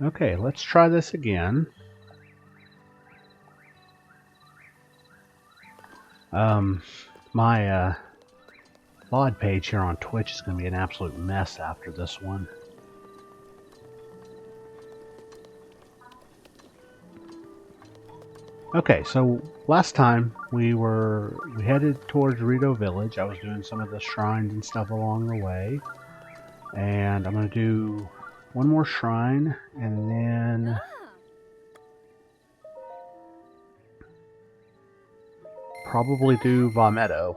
Okay, let's try this again. My VOD page here on Twitch is going to be an absolute mess after this one. Okay, so last time we headed towards Rito Village. I was doing some of the shrines and stuff along the way. And I'm going to do one more shrine and then probably do Vah Medoh.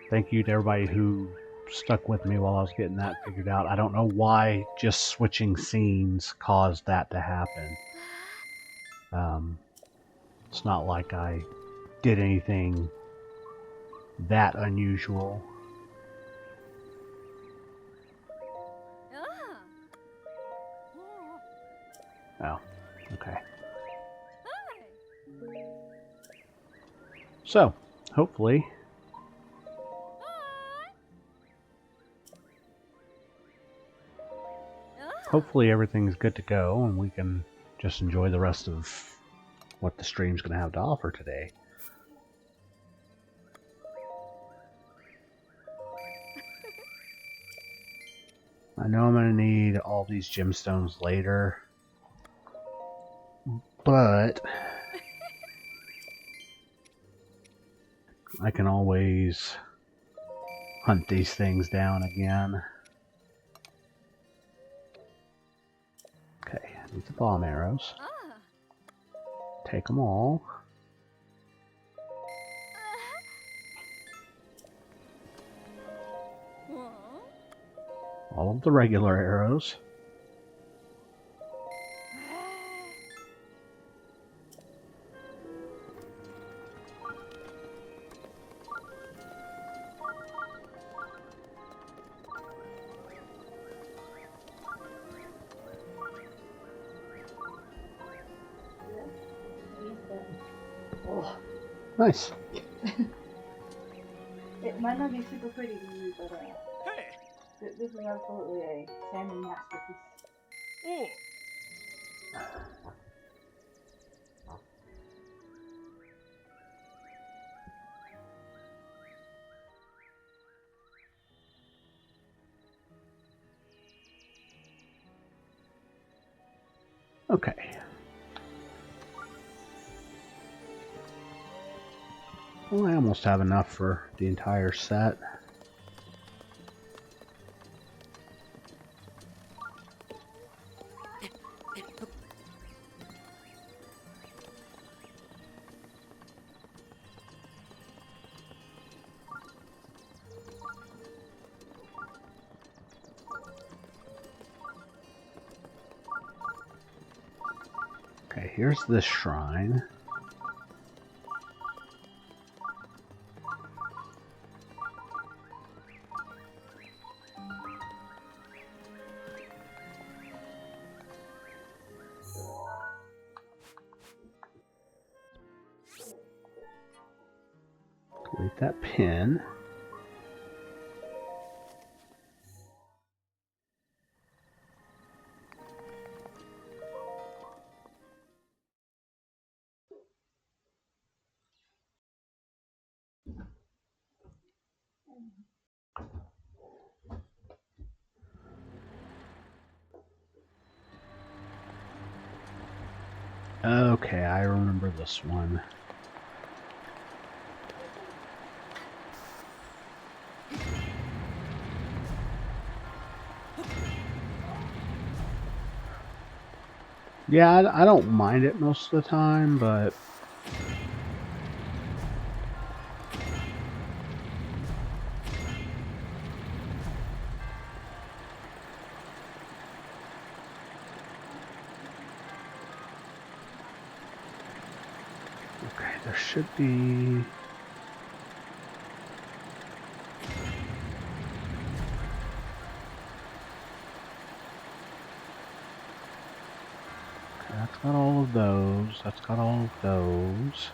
Thank you to everybody who stuck with me while I was getting that figured out. I don't know why just switching scenes caused that to happen. It's not like I did anything that unusual. Oh, okay. So, hopefully everything's good to go and we can just enjoy the rest of what the stream's going to have to offer today. I know I'm going to need all these gemstones later, but I can always hunt these things down again. Okay, these are bomb arrows. Take them all. All of the regular arrows. Oh. Nice. It might not be super pretty to you, but this is absolutely a salmon masterpiece. Oh. Okay. Well, I almost have enough for the entire set. Okay, here's this shrine. Delete that pin. Okay, I remember this one. Yeah, I don't mind it most of the time, but okay, there should be... Okay, that's got all of those. That's got all of those.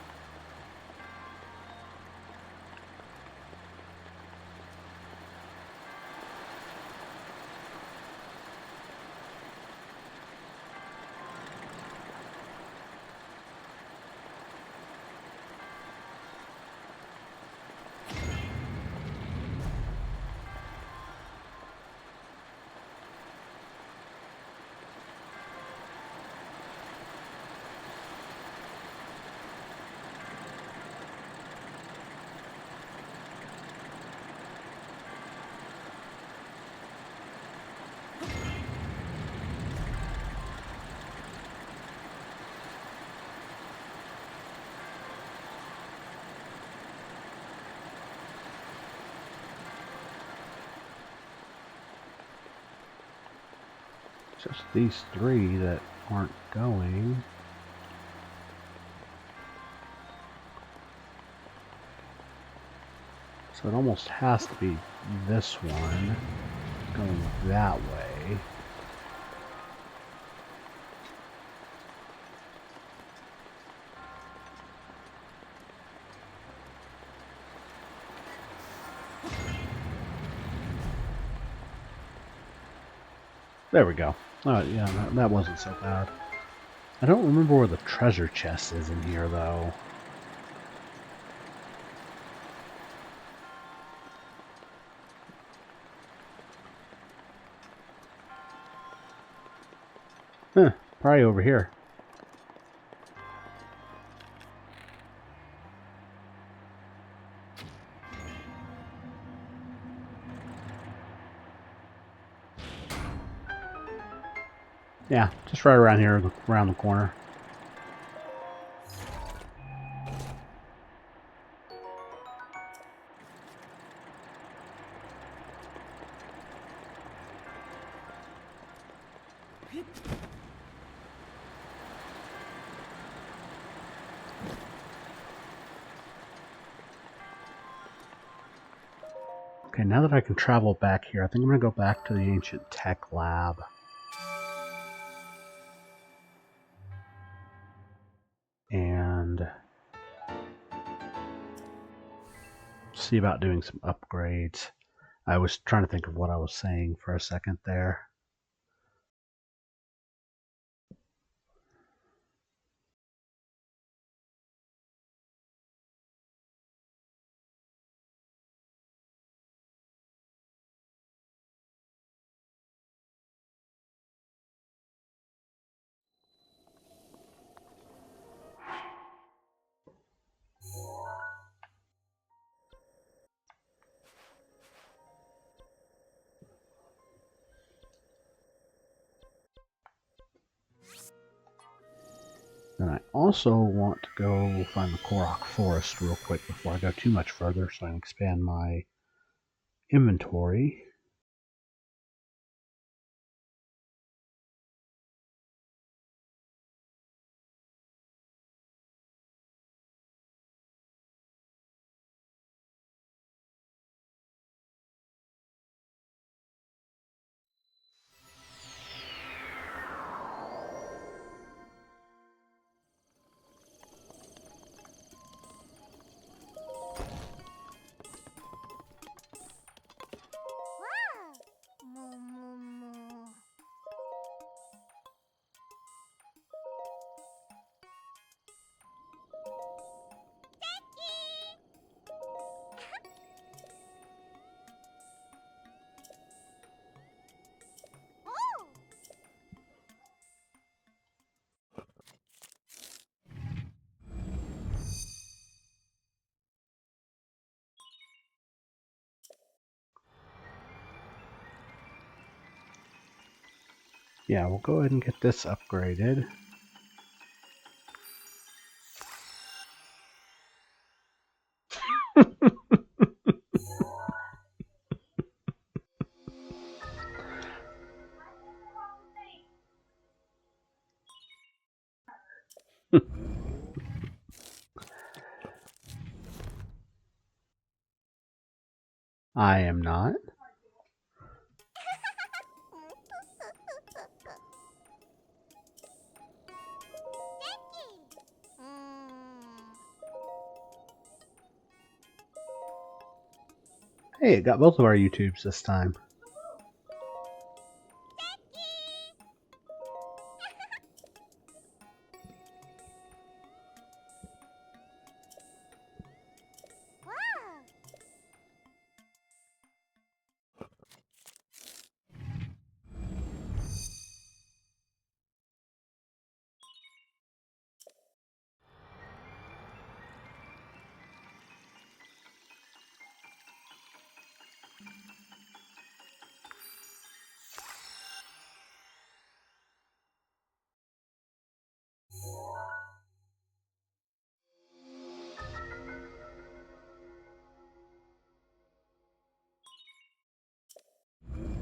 Just these three that aren't going. So it almost has to be this one going that way. There we go. Oh, yeah, that wasn't so bad. I don't remember where the treasure chest is in here, though. Huh, probably over here. Yeah, just right around here, around the corner. Okay, now that I can travel back here, I think I'm going to go back to the ancient tech lab. And see about doing some upgrades. I was trying to think of what I was saying for a second there. Then I also want to go find the Korok Forest real quick before I go too much further so I can expand my inventory. Yeah, we'll go ahead and get this upgraded. I am not. Hey, it got both of our YouTubes this time.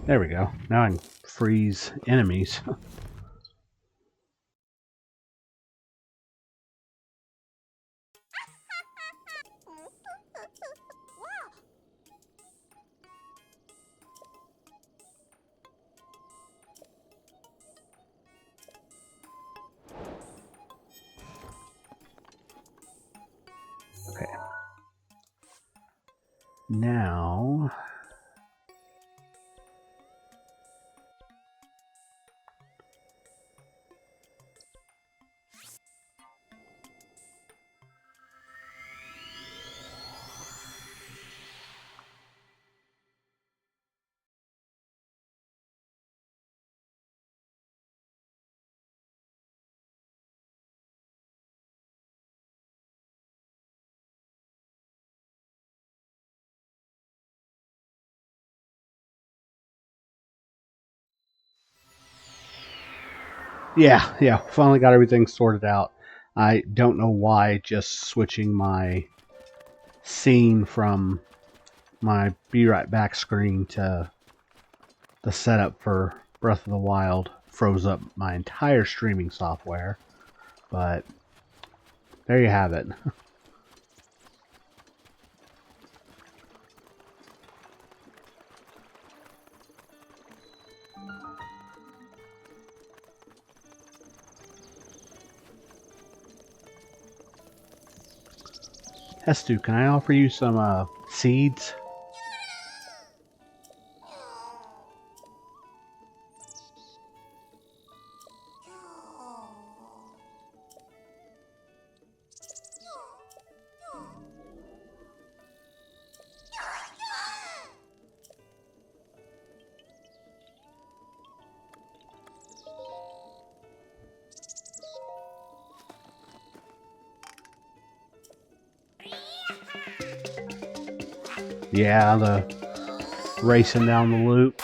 There we go. Now I can freeze enemies. Okay. Now... Yeah, finally got everything sorted out. I don't know why just switching my scene from my Be Right Back screen to the setup for Breath of the Wild froze up my entire streaming software, but there you have it. Hestu, can I offer you some seeds? Yeah, the racing down the loop.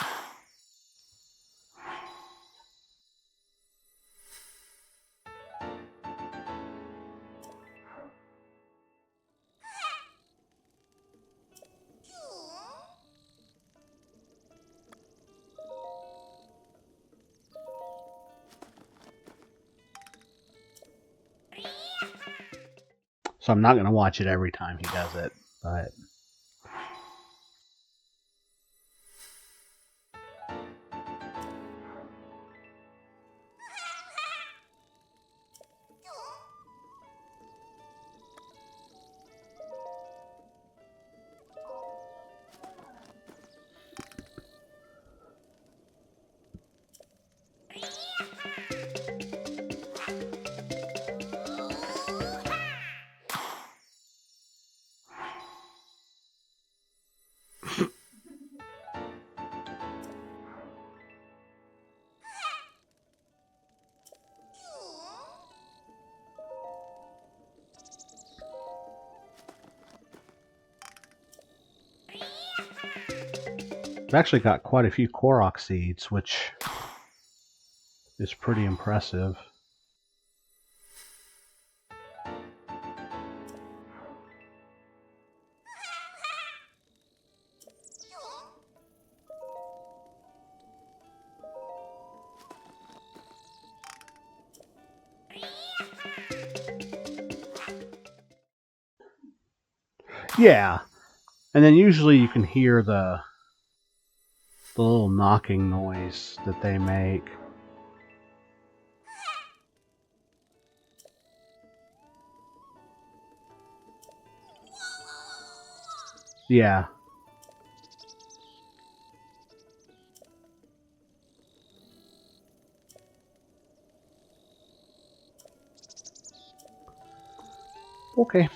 So I'm not going to watch it every time he does it, but... I've actually got quite a few Korok seeds, which is pretty impressive. Yeah, and then usually you can hear the little knocking noise that they make. Yeah. Okay.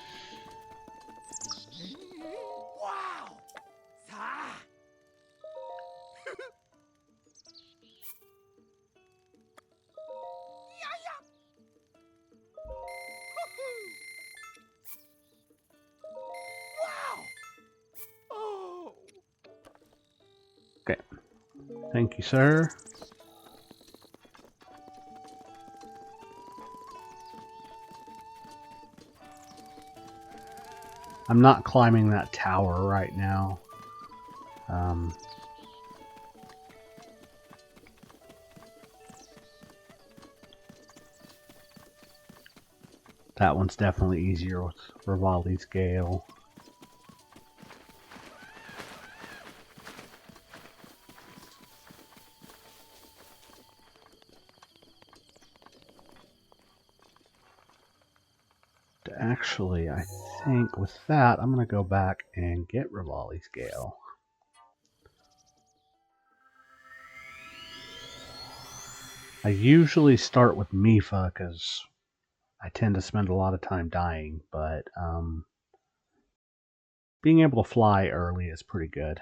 Okay. Thank you, sir. I'm not climbing that tower right now. That one's definitely easier with Rivali's Gale. Actually, I think with that, I'm going to go back and get Rivali's Gale. I usually start with Mifa because I tend to spend a lot of time dying, but being able to fly early is pretty good.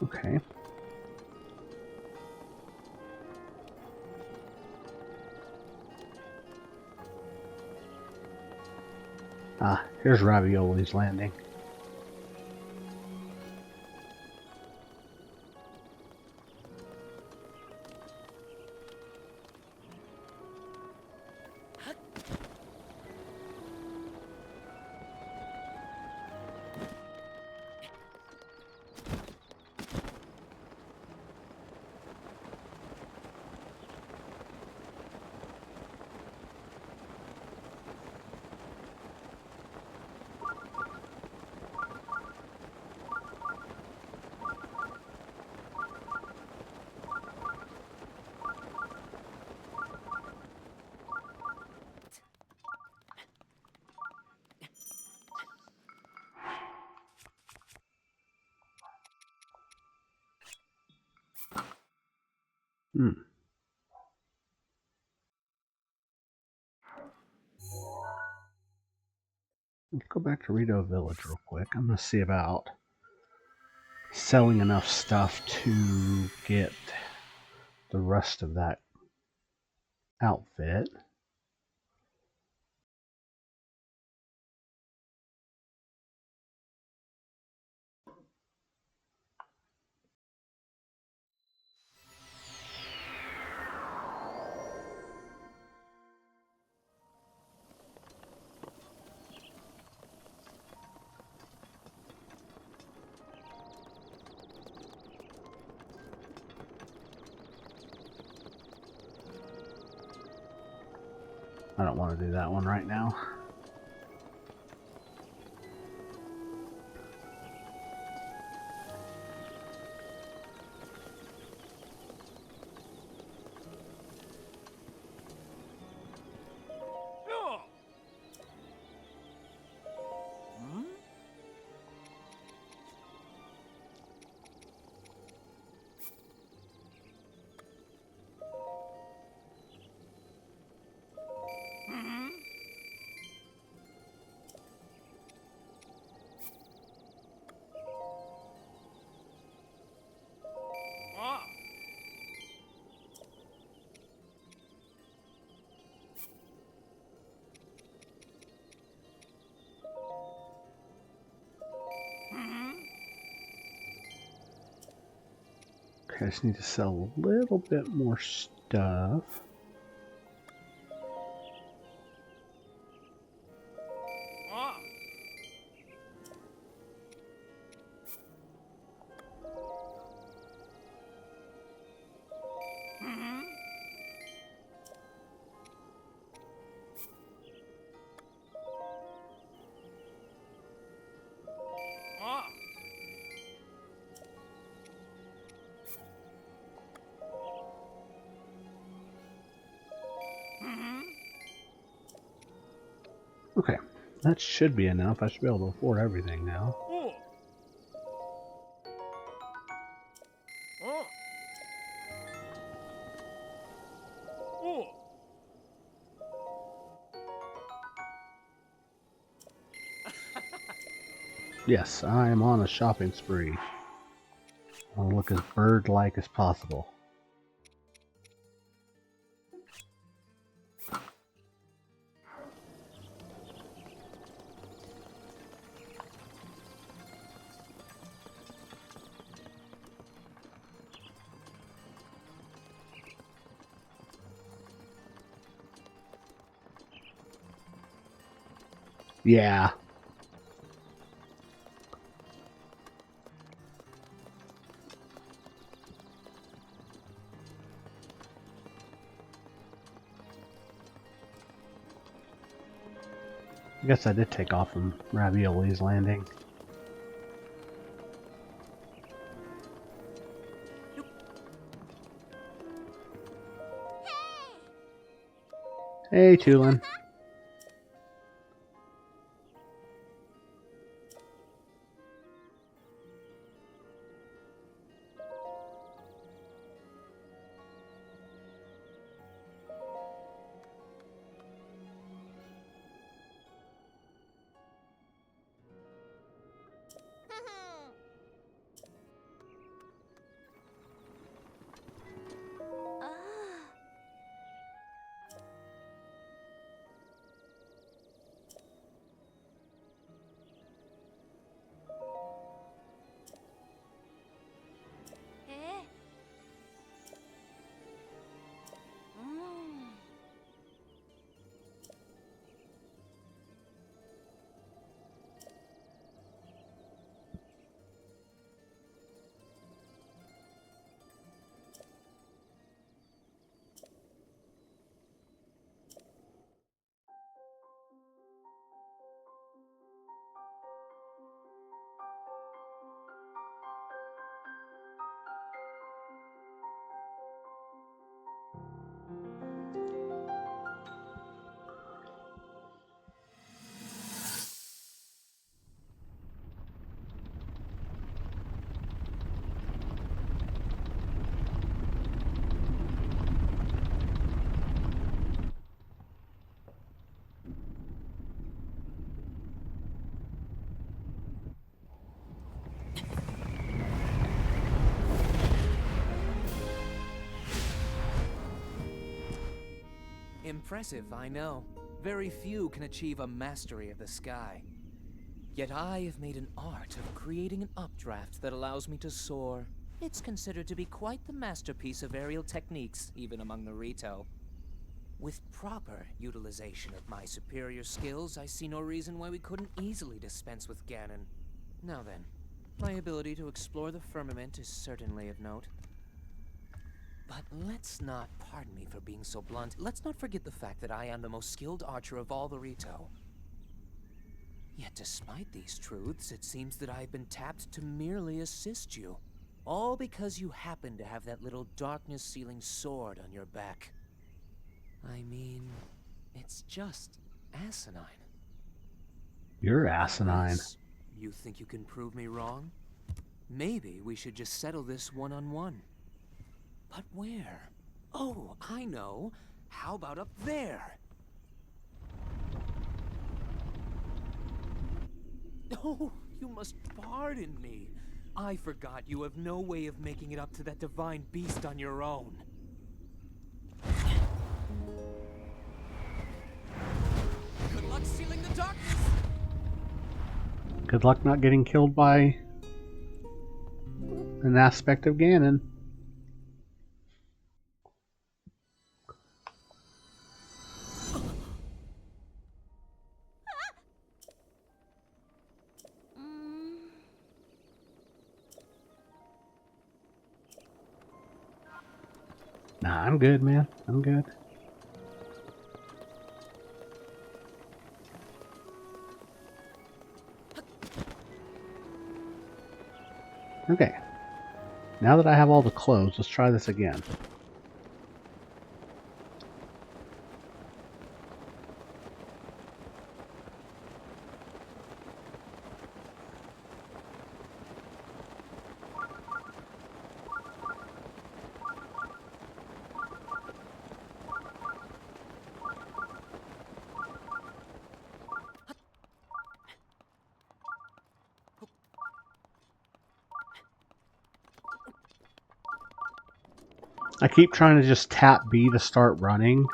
Okay. Ah, here's Ravioli's landing. Let's go back to Rito Village real quick. I'm going to see about selling enough stuff to get the rest of that outfit. I don't want to do that one right now. I just need to sell a little bit more stuff. Okay, that should be enough. I should be able to afford everything now. Yes, I am on a shopping spree. I want to look as bird-like as possible. Yeah. I guess I did take off from Ravioli's landing. Hey, Tulin. Impressive, I know. Very few can achieve a mastery of the sky. Yet I have made an art of creating an updraft that allows me to soar. It's considered to be quite the masterpiece of aerial techniques, even among the Rito. With proper utilization of my superior skills, I see no reason why we couldn't easily dispense with Ganon. Now then, my ability to explore the firmament is certainly of note. But let's not, pardon me for being so blunt, let's not forget the fact that I am the most skilled archer of all the Rito. Yet despite these truths, it seems that I've been tapped to merely assist you. All because you happen to have that little darkness-sealing sword on your back. I mean, it's just asinine. You're asinine. Unless you think you can prove me wrong? Maybe we should just settle this one-on-one. But where? Oh, I know. How about up there? Oh, you must pardon me. I forgot you have no way of making it up to that divine beast on your own. Good luck sealing the darkness! Good luck not getting killed by an aspect of Ganon. Nah, I'm good, man. I'm good. Okay. Now that I have all the clothes, let's try this again. I keep trying to just tap B to start running.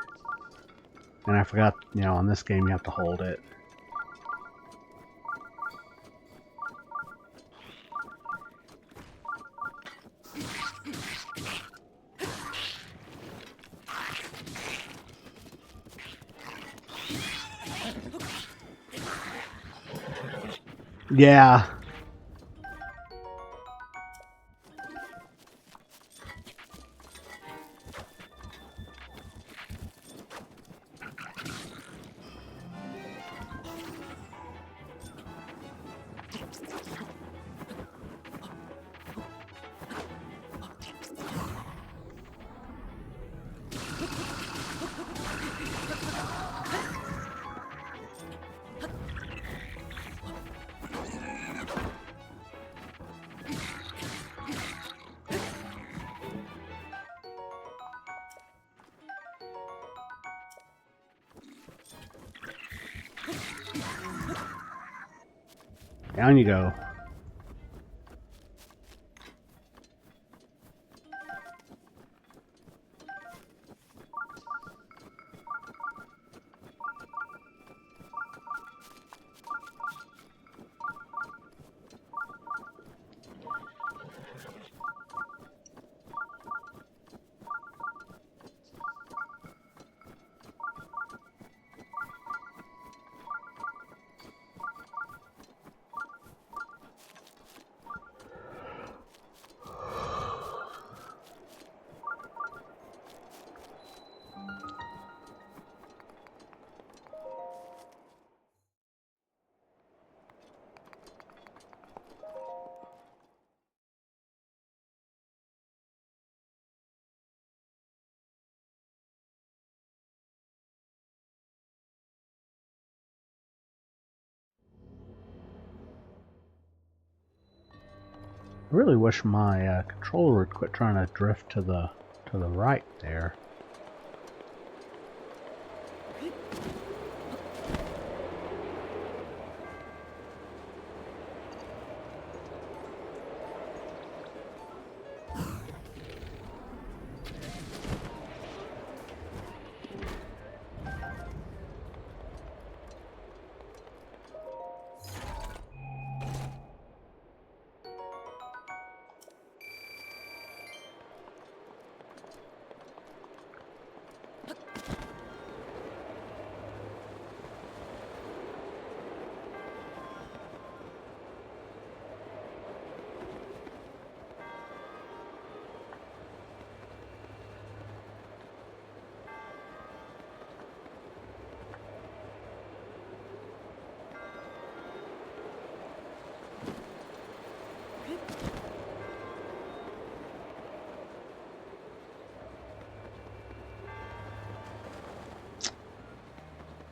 And I forgot, you know, on this game you have to hold it. Yeah. Down you go. I really wish my controller would quit trying to drift to the right there.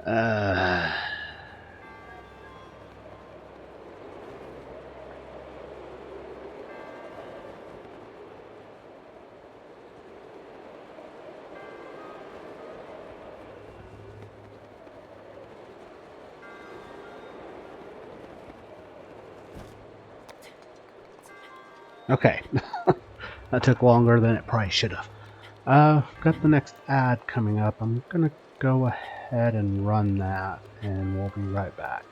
Uh, okay. That took longer than it probably should have. Got the next ad coming up. I'm gonna go ahead and run that, and we'll be right back.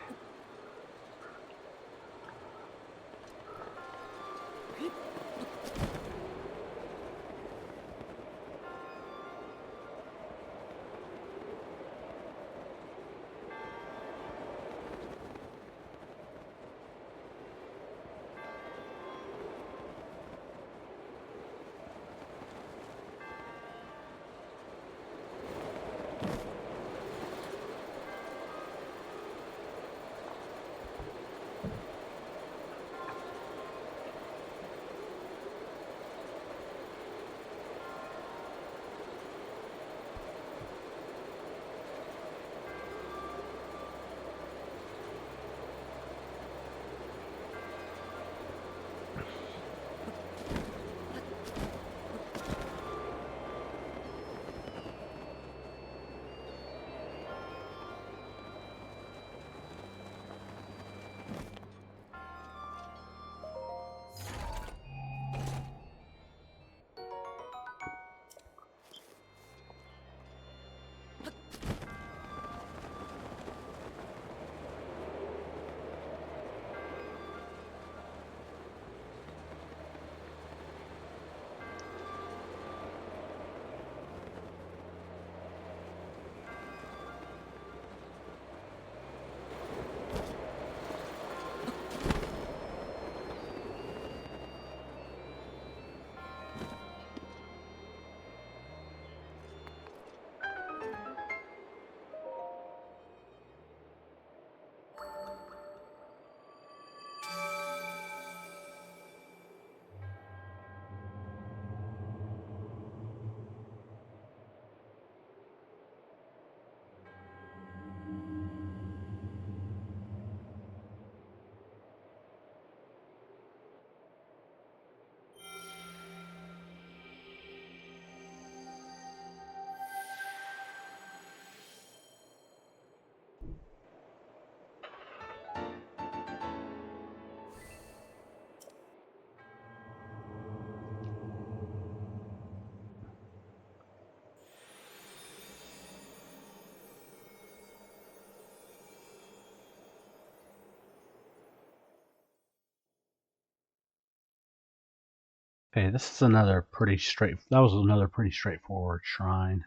Okay, this is another pretty straight. That was another pretty straightforward shrine.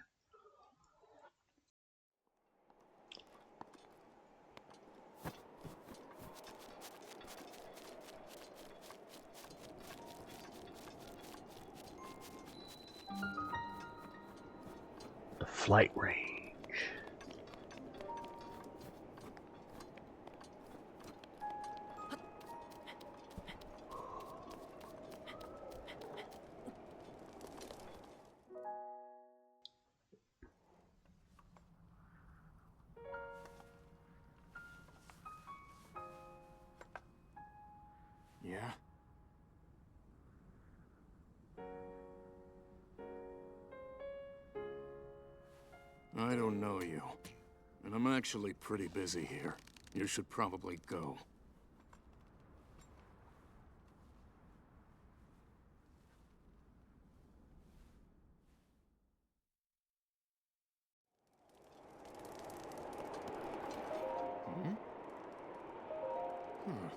The flight range. Yeah? I don't know you. And I'm actually pretty busy here. You should probably go. Hmm? Huh.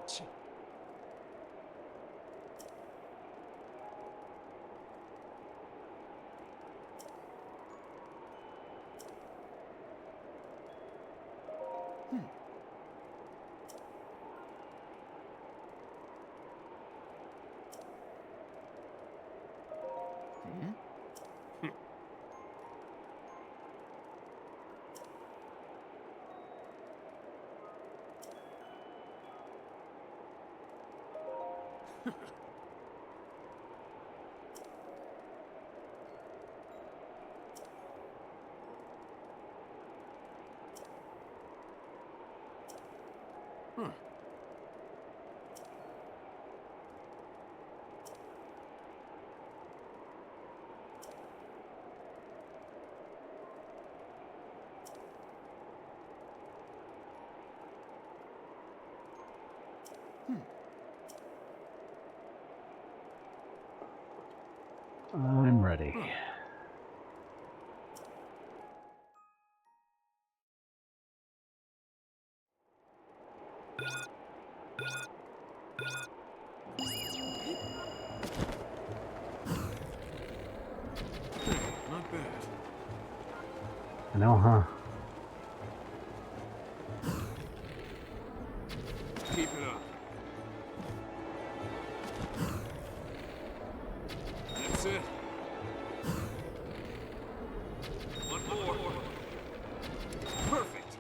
Ch- Hmm. Hmm? Huh. I'm ready. Huh. Not bad. I know, huh? Keep it up. That's it. One more. Perfect.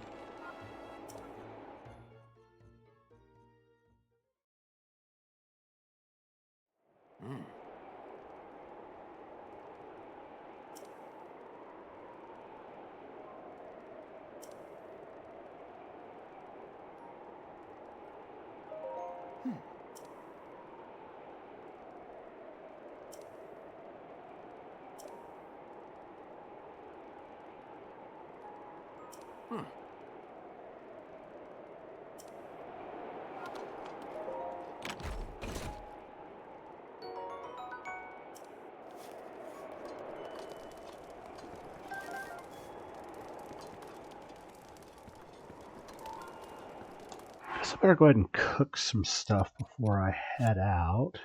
Hmm. Huh. Guess I better go ahead and cook some stuff before I head out.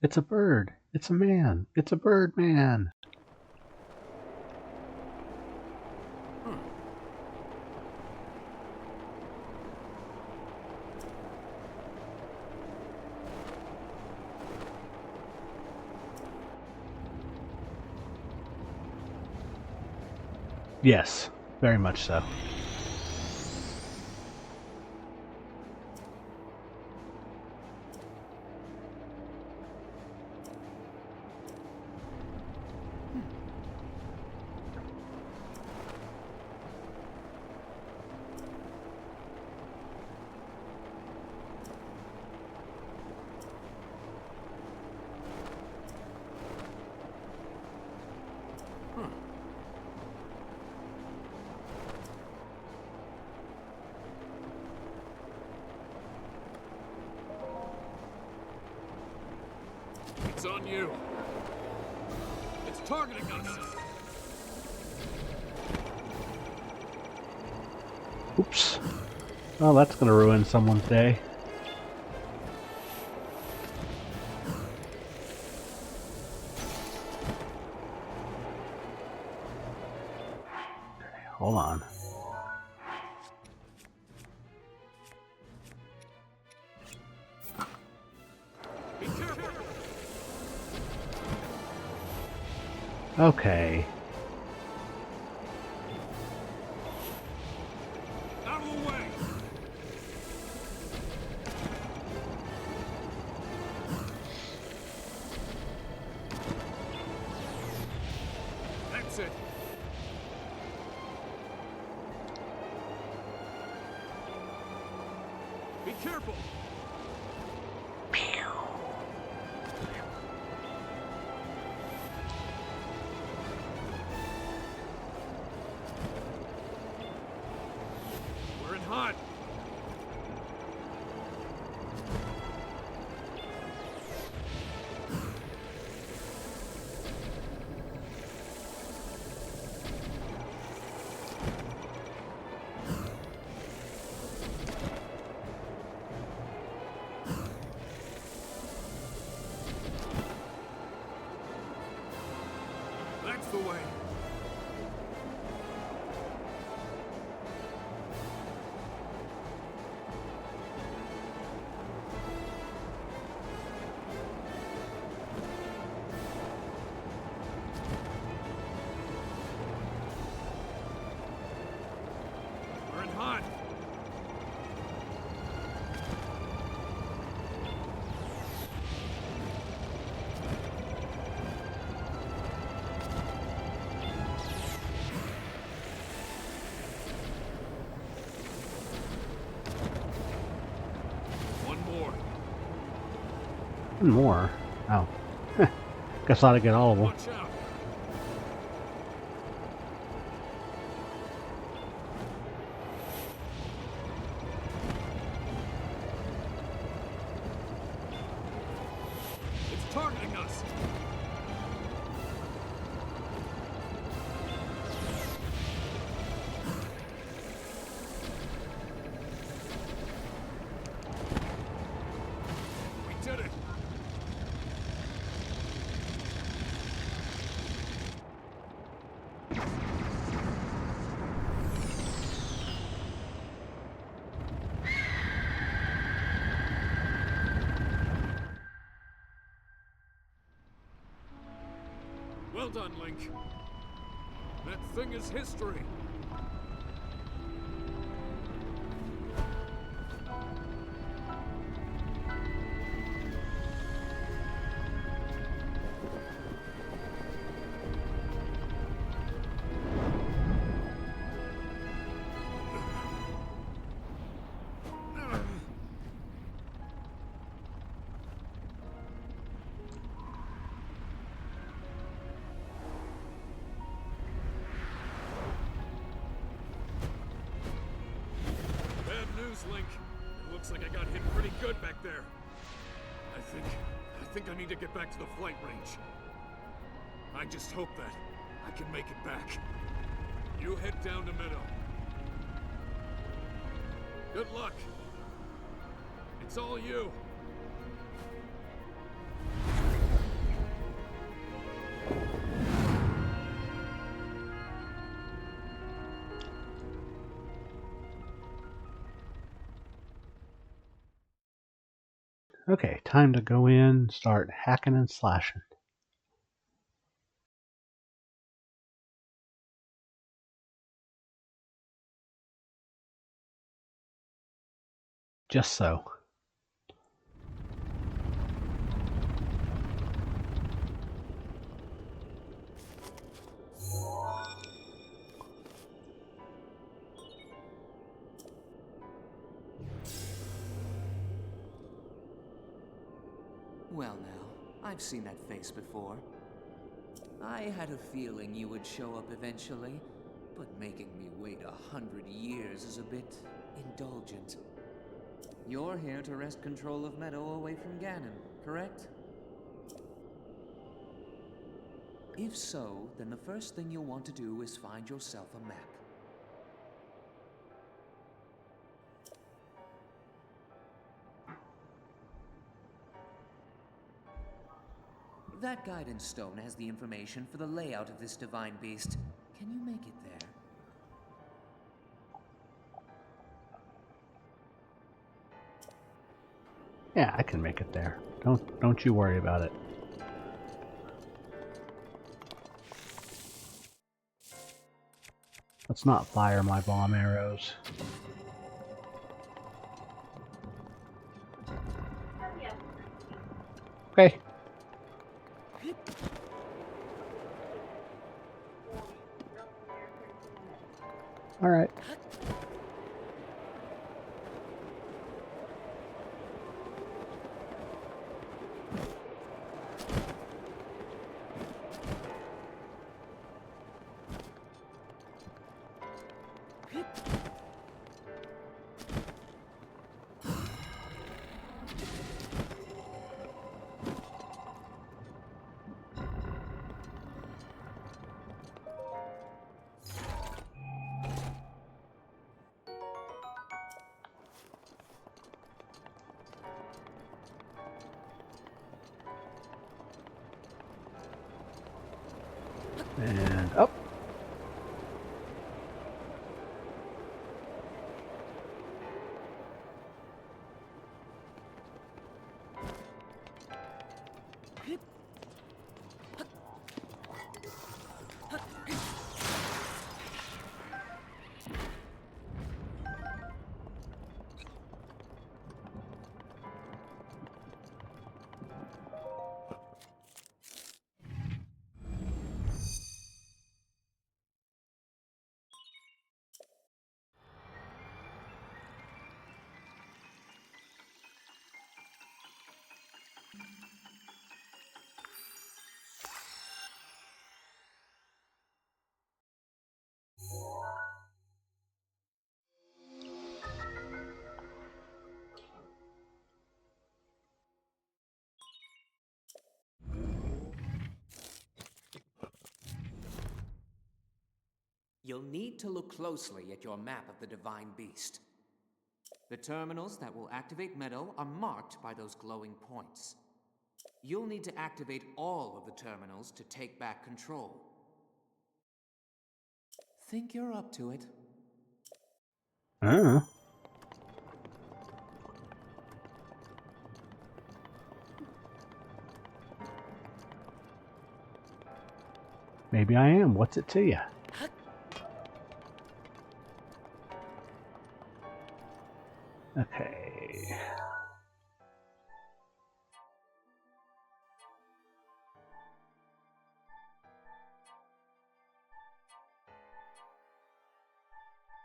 It's a bird. It's a man. It's a bird man. Yes, very much so. It's on you. It's targeting us. Oops. Well, that's going to ruin someone's day. Hold on. Be careful. Okay. Out of the way. That's it. Be careful. We're in hot. That's the way. We're in hot. One more. One more. Oh. Guess I ought to get all of them. Watch out. It's targeting us. We did it. Well done, Link. That thing is history. Bad news, Link. It looks like I got hit pretty good back there. I think I need to get back to the flight range. I just hope that I can make it back. You head down to Meadow. Good luck. It's all you. Okay, time to go in, start hacking and slashing. Just so. Well now, I've seen that face before. I had a feeling you would show up eventually, but making me wait 100 years is a bit indulgent. You're here to wrest control of Medoh away from Ganon, correct? If so, then the first thing you'll want to do is find yourself a map. That guidance stone has the information for the layout of this divine beast. Can you make it there? Yeah, I can make it there. Don't you worry about it. Let's not fire my bomb arrows. Okay. All right. And up. You'll need to look closely at your map of the Divine Beast. The terminals that will activate Medoh are marked by those glowing points. You'll need to activate all of the terminals to take back control. Think you're up to it? Maybe I am. What's it to you? Okay.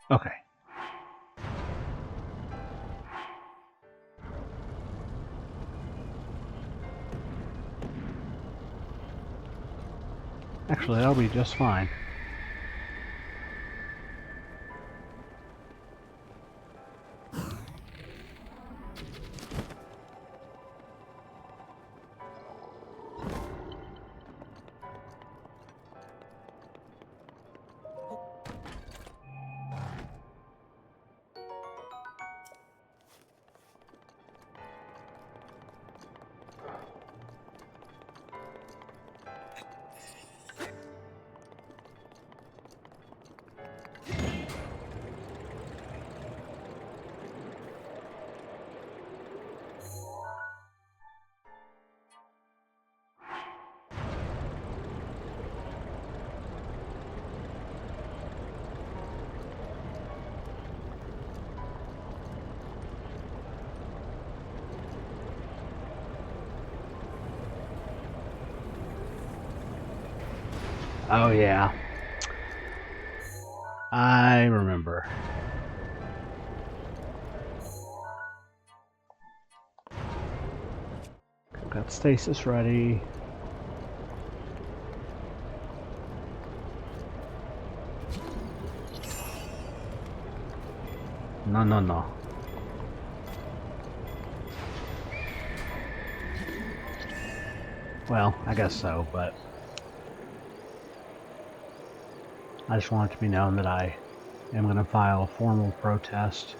Okay. Actually, that'll be just fine. Oh yeah. I remember. Got stasis ready. No, no, no. Well, I guess so, but I just want it to be known that I am going to file a formal protest.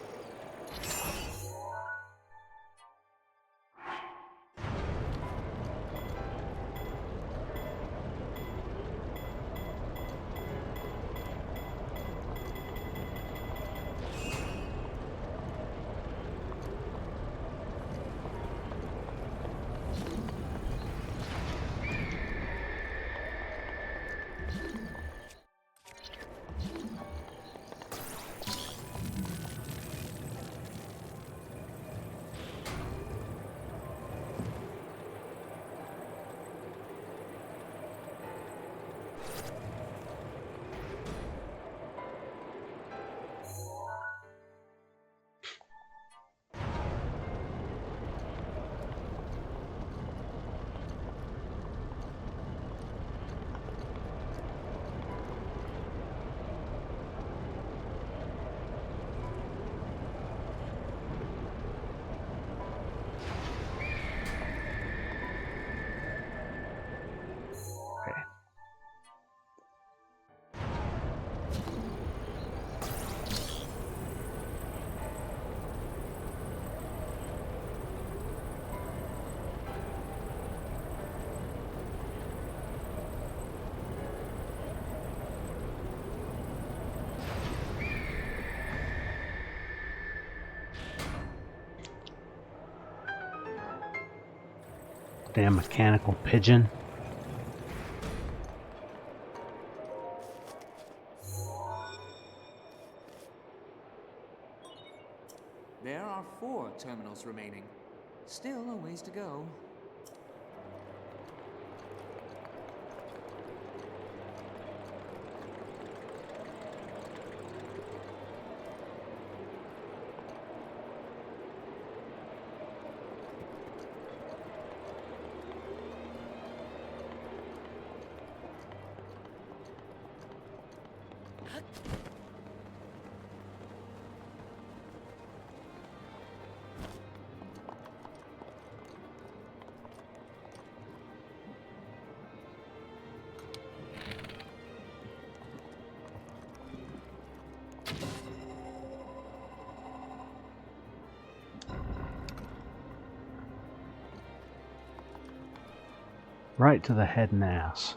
Okay. Damn mechanical pigeon. There are 4 terminals remaining. Still a ways to go. Right to the head and ass.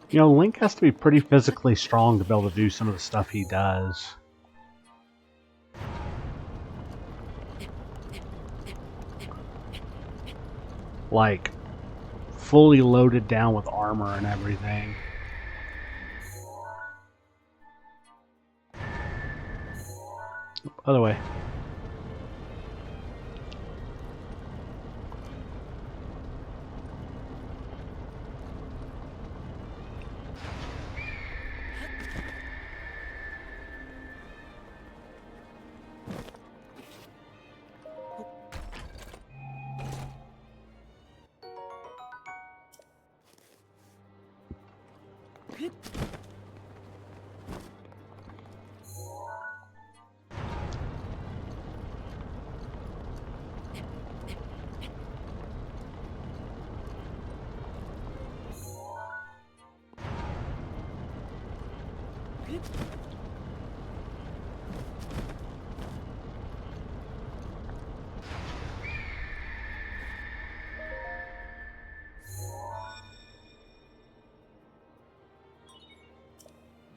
You know, Link has to be pretty physically strong to be able to do some of the stuff he does. Like, fully loaded down with armor and everything. Other way.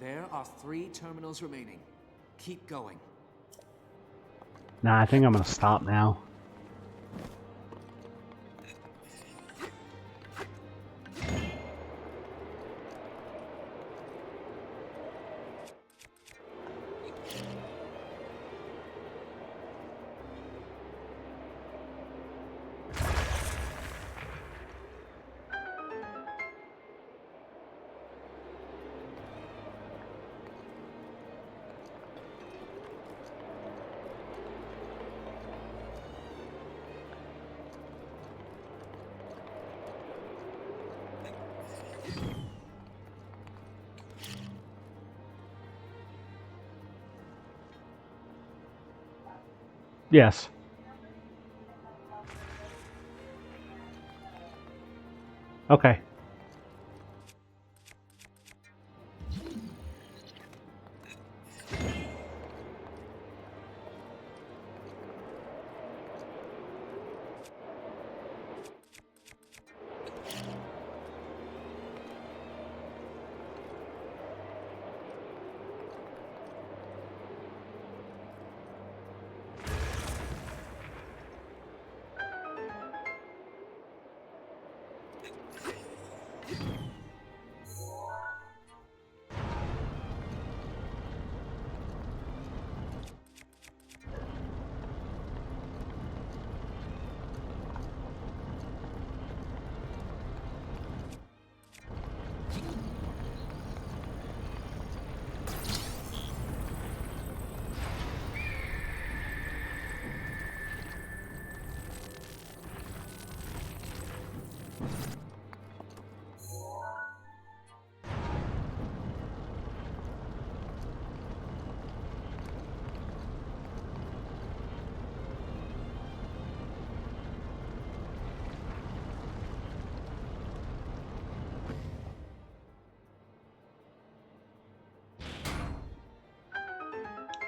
There are 3 terminals remaining. Keep going. Nah, I think I'm gonna stop now. Yes. Okay.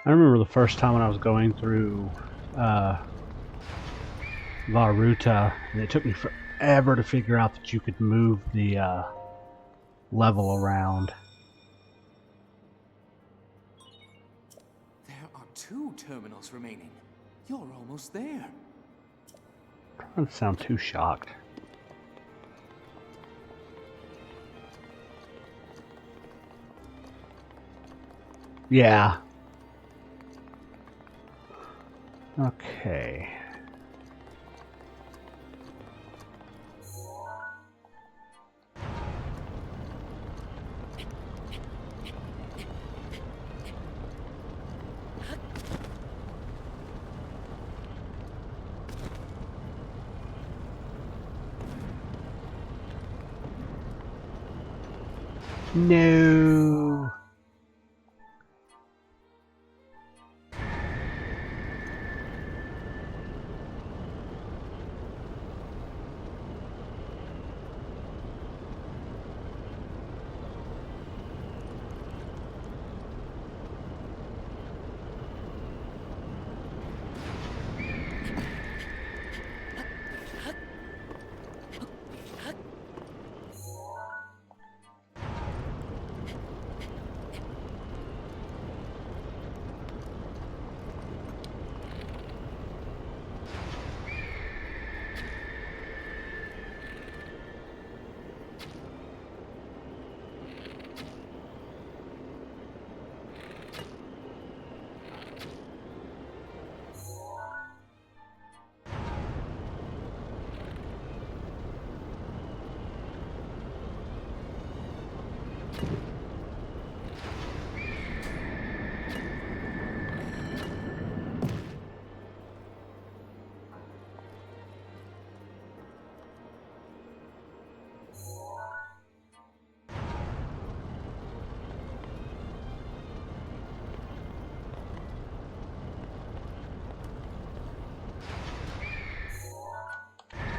I remember the first time when I was going through Vah Medoh, and it took me forever to figure out that you could move the level around. There are 2 terminals remaining. You're almost there. I don't sound too shocked. Yeah. Okay. No.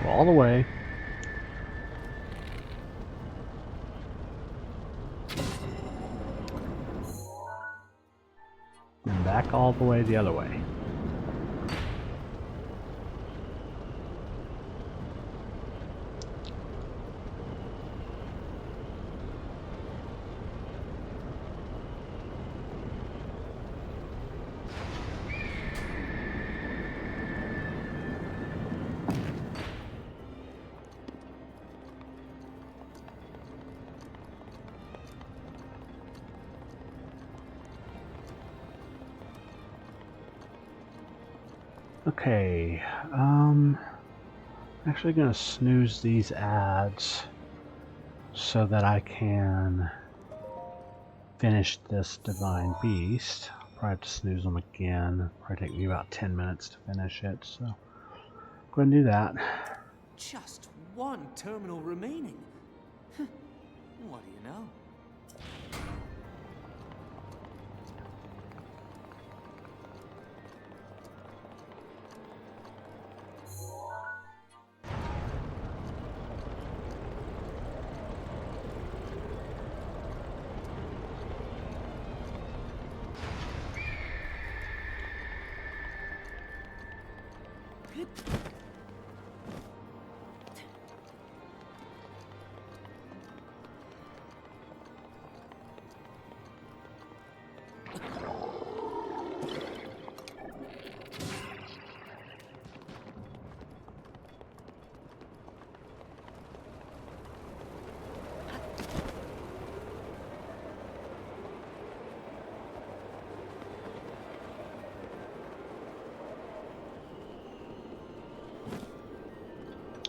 All the way. And back all the way the other way. Okay, actually gonna snooze these ads so that I can finish this Divine Beast. Probably have to snooze them again. Probably take me about 10 minutes to finish it, so go ahead and do that. Just one terminal remaining. What do you know?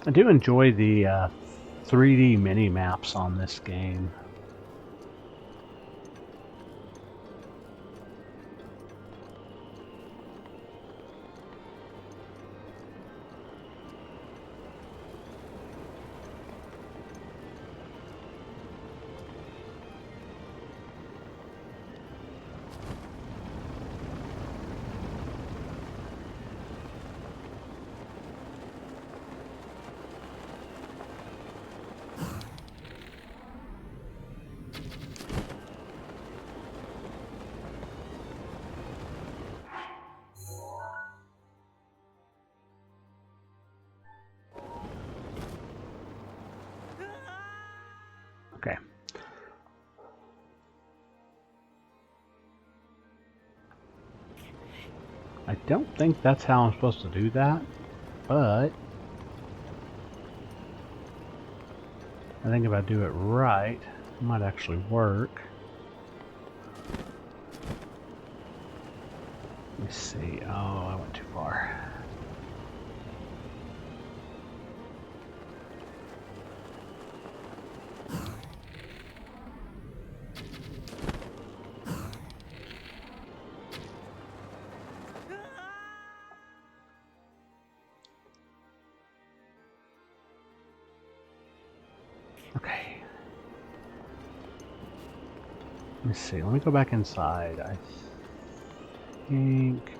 I do enjoy the 3D mini maps on this game. Okay. I don't think that's how I'm supposed to do that, but I think if I do it right, it might actually work. Let me see. Oh, I went too far. Okay. Let me see. Let me go back inside. I think.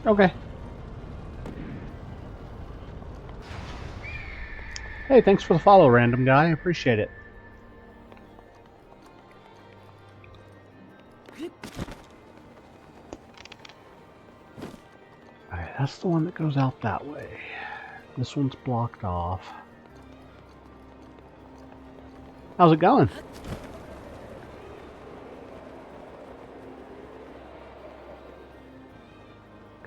Okay. Hey, thanks for the follow, random guy. I appreciate it. Alright, that's the one that goes out that way. This one's blocked off. How's it going?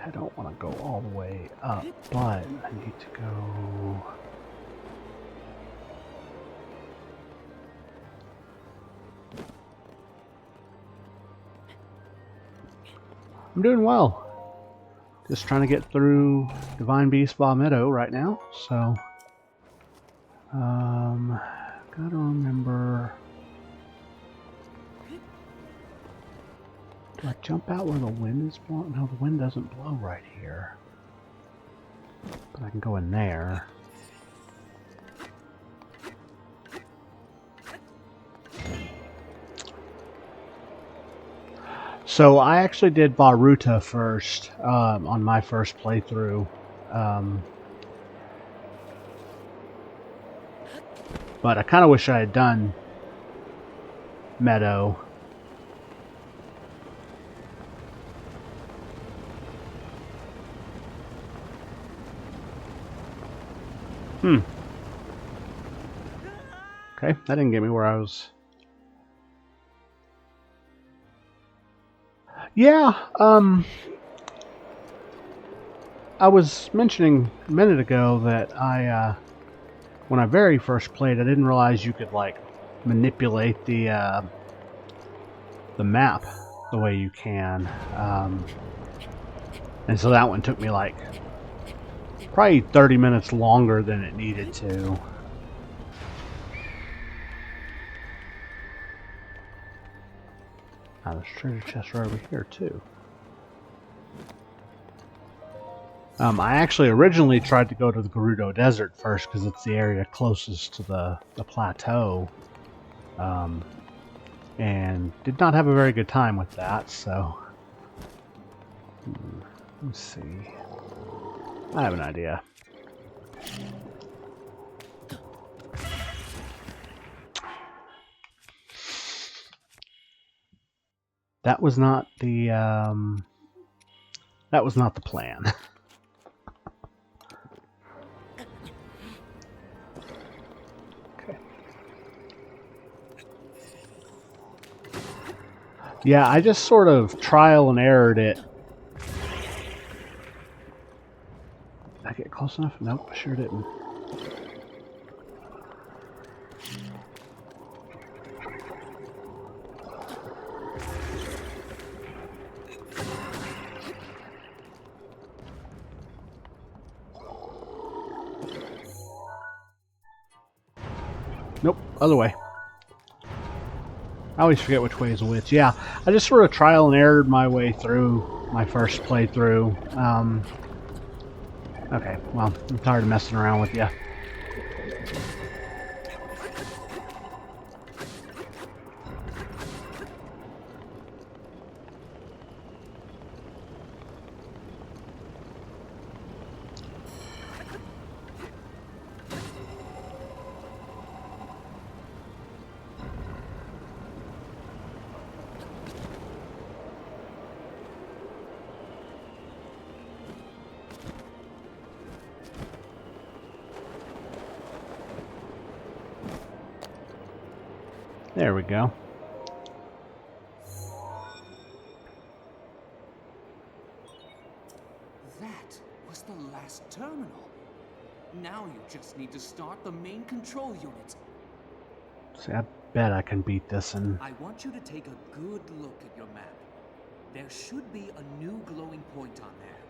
I don't want to go all the way up, but I need to go... I'm doing well. Just trying to get through Divine Beast Vah Medoh right now, so... gotta remember... Do I jump out where the wind is blowing? No, the wind doesn't blow right here. But I can go in there. So I actually did Vah first on my first playthrough. But I kind of wish I had done Medoh. Okay, that didn't get me where I was. Yeah, I was mentioning a minute ago that when I very first played, I didn't realize you could like manipulate the map the way you can, and so that one took me like probably 30 minutes longer than it needed to. Now there's treasure chests right over here too. I actually originally tried to go to the Gerudo Desert first because it's the area closest to the plateau, and did not have a very good time with that, so let's see. I have an idea. That was not the plan. Okay. Yeah, I just sort of trial and errored it. Did I get close enough? Nope, I sure didn't. Nope, other way. I always forget which way is which. Yeah, I just sort of trial and errored my way through my first playthrough. Okay, well, I'm tired of messing around with you. There we go. That was the last terminal. Now you just need to start the main control unit. See, I bet I can beat this and... I want you to take a good look at your map. There should be a new glowing point on there.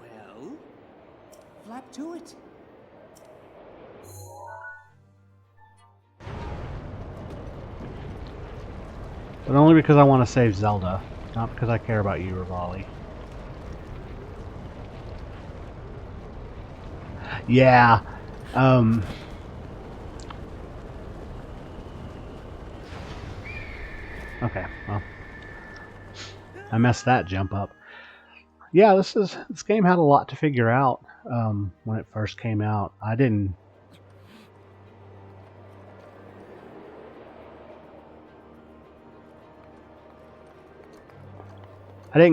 Well, flap to it. But only because I want to save Zelda, not because I care about you, Rivali. Yeah, okay, well, I messed that jump up. Yeah, this game had a lot to figure out when it first came out. I didn't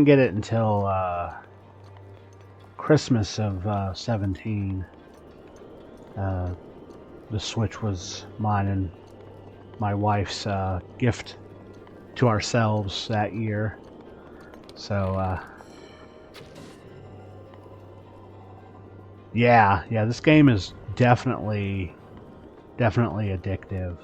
get it until Christmas of 17. The Switch was mine and my wife's gift to ourselves that year. So, yeah, this game is definitely addictive.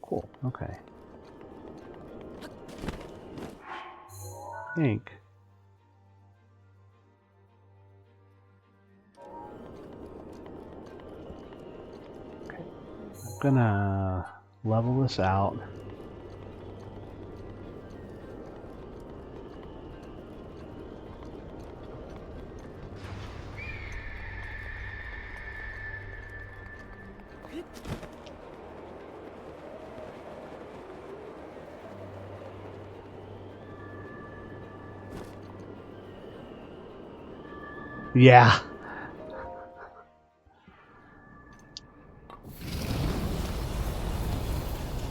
Cool, okay. Ink. Okay, I'm gonna level this out. Yeah.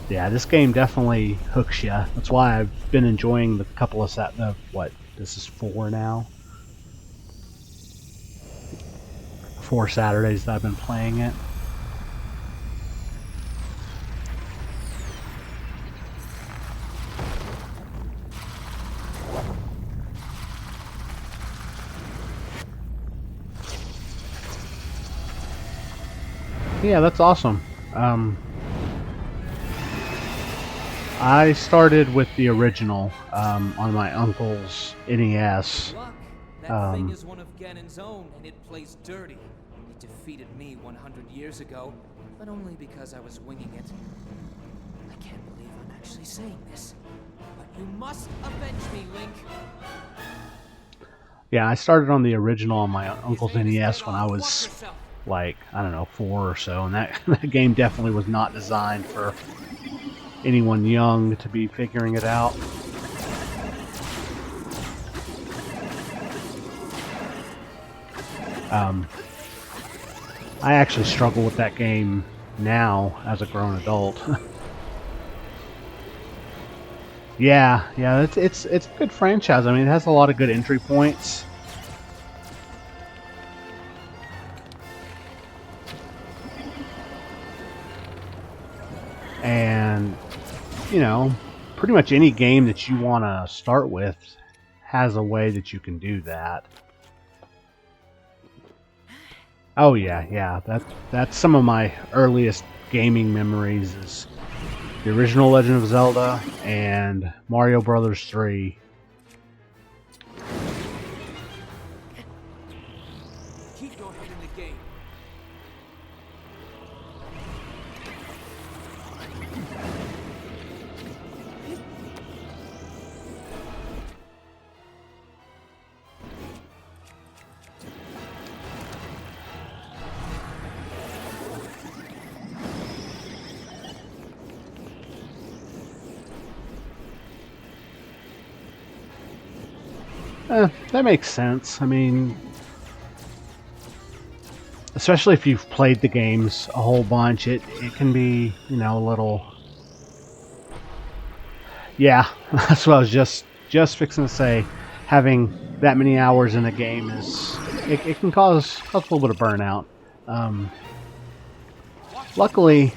Yeah, this game definitely hooks you. That's why I've been enjoying the couple of what, this is 4 now? 4 Saturdays that I've been playing it. Yeah, that's awesome. I started with the original on my uncle's NES. Luck. That thing is one of Ganon's own, and it plays dirty. It defeated me 100 years ago, but only because I was winging it. I can't believe I'm actually saying this, but you must avenge me, Link. Yeah, I started on the original on my uncle's NES when I was, like, I don't know, 4 or so, and that, that game definitely was not designed for anyone young to be figuring it out. I actually struggle with that game now as a grown adult. Yeah, it's a good franchise. I mean, it has a lot of good entry points. And, you know, pretty much any game that you want to start with has a way that you can do that. Oh yeah, that's some of my earliest gaming memories is the original Legend of Zelda and Mario Brothers 3. Keep your head in the game. That makes sense. I mean, especially if you've played the games a whole bunch, it can be, you know, a little... Yeah, that's what I was just fixing to say. Having that many hours in a game is... It can cause a little bit of burnout. Luckily...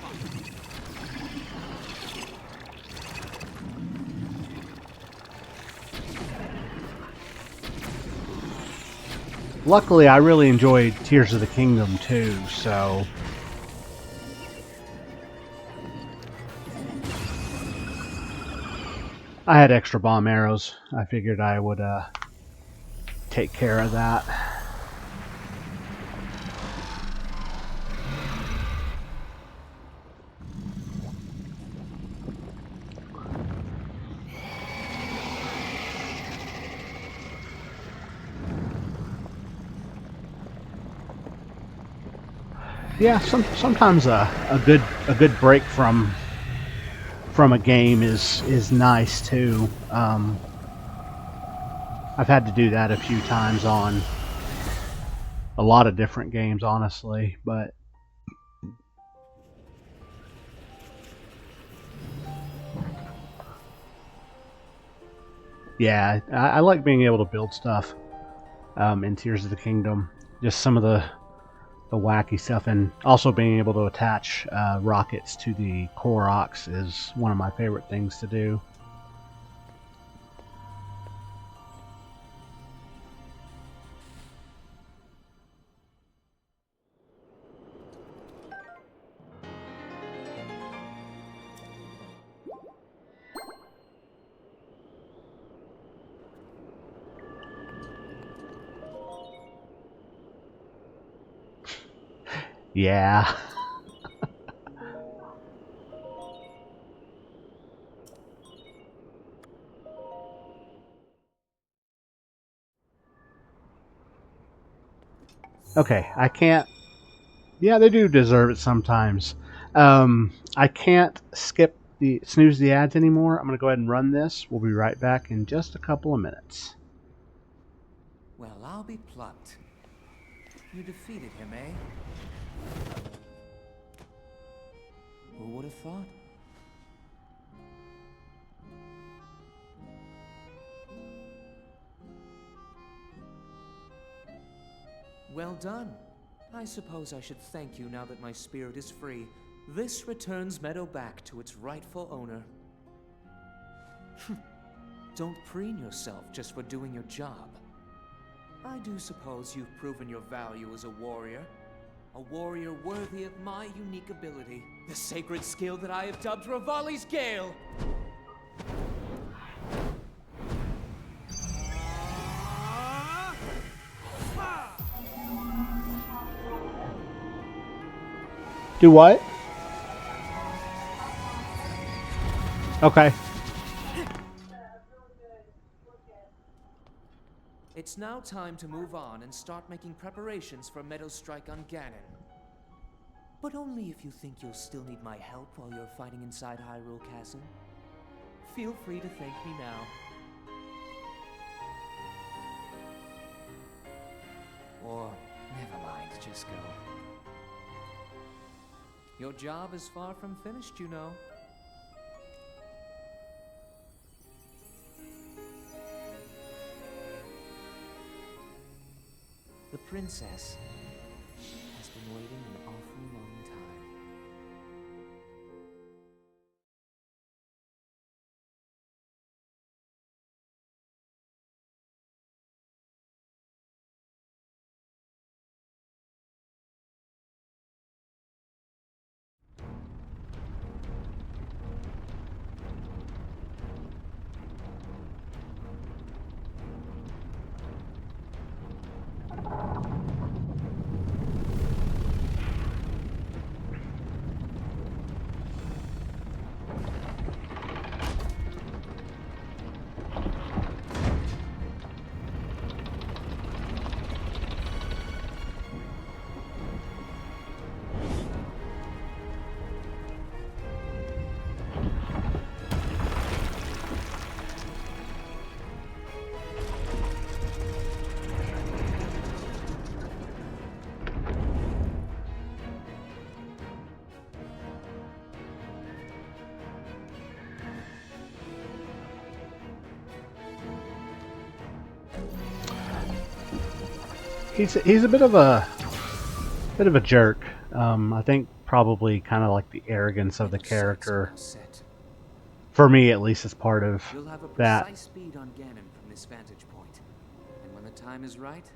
Luckily, I really enjoyed Tears of the Kingdom too, so... I had extra bomb arrows. I figured I would take care of that. Yeah, sometimes a good break from a game is nice too. I've had to do that a few times on a lot of different games, honestly, but yeah, I like being able to build stuff in Tears of the Kingdom. Just some of the wacky stuff, and also being able to attach rockets to the Koroks is one of my favorite things to do. Yeah. Okay, I can't... Yeah, they do deserve it sometimes. I can't snooze the ads anymore. I'm going to go ahead and run this. We'll be right back in just a couple of minutes. Well, I'll be plucked. You defeated him, eh? Who would have thought? Well done. I suppose I should thank you now that my spirit is free. This returns Meadow back to its rightful owner. Don't preen yourself just for doing your job. I do suppose you've proven your value as a warrior worthy of my unique ability, the sacred skill that I have dubbed Revali's Gale. Do what? Okay. It's now time to move on and start making preparations for Meadow's strike on Ganon. But only if you think you'll still need my help while you're fighting inside Hyrule Castle. Feel free to thank me now. Or, never mind, just go. Your job is far from finished, you know. The princess has been waiting an awfully long time. He's a bit of a jerk. I think probably kind of like the arrogance of the character. For me, at least, is part of You'll have a that. precise speed on Ganon from this vantage point. And when the time is right,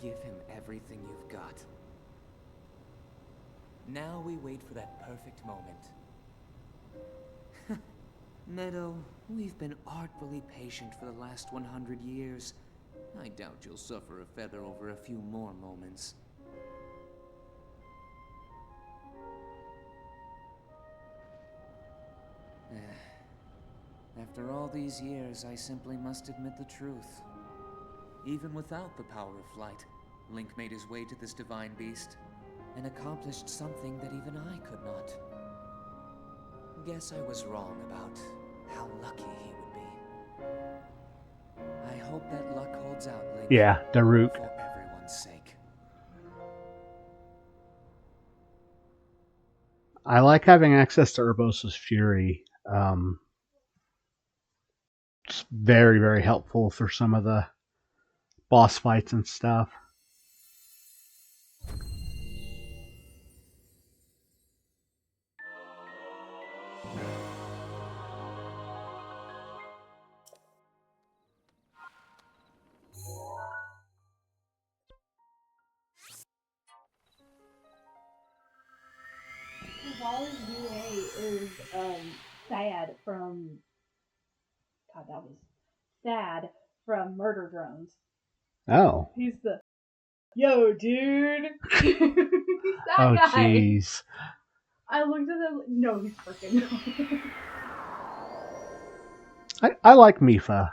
give him everything you've got. Now we wait for that perfect moment. Meadow, we've been artfully patient for the last 100 years. I doubt you'll suffer a feather over a few more moments. After all these years, I simply must admit the truth. Even without the power of flight, Link made his way to this divine beast and accomplished something that even I could not. Guess I was wrong about how lucky he would be. I hope that luck holds out, Link. Yeah, Daruk. For everyone's sake. I like having access to Urbosa's Fury. It's very, very helpful for some of the boss fights and stuff. Wild VA is Sad from God, that was Sad from Murder Drones. Oh. He's the yo dude. He's that Oh, guy. jeez. I looked at him. No, he's freaking. I like Mipha.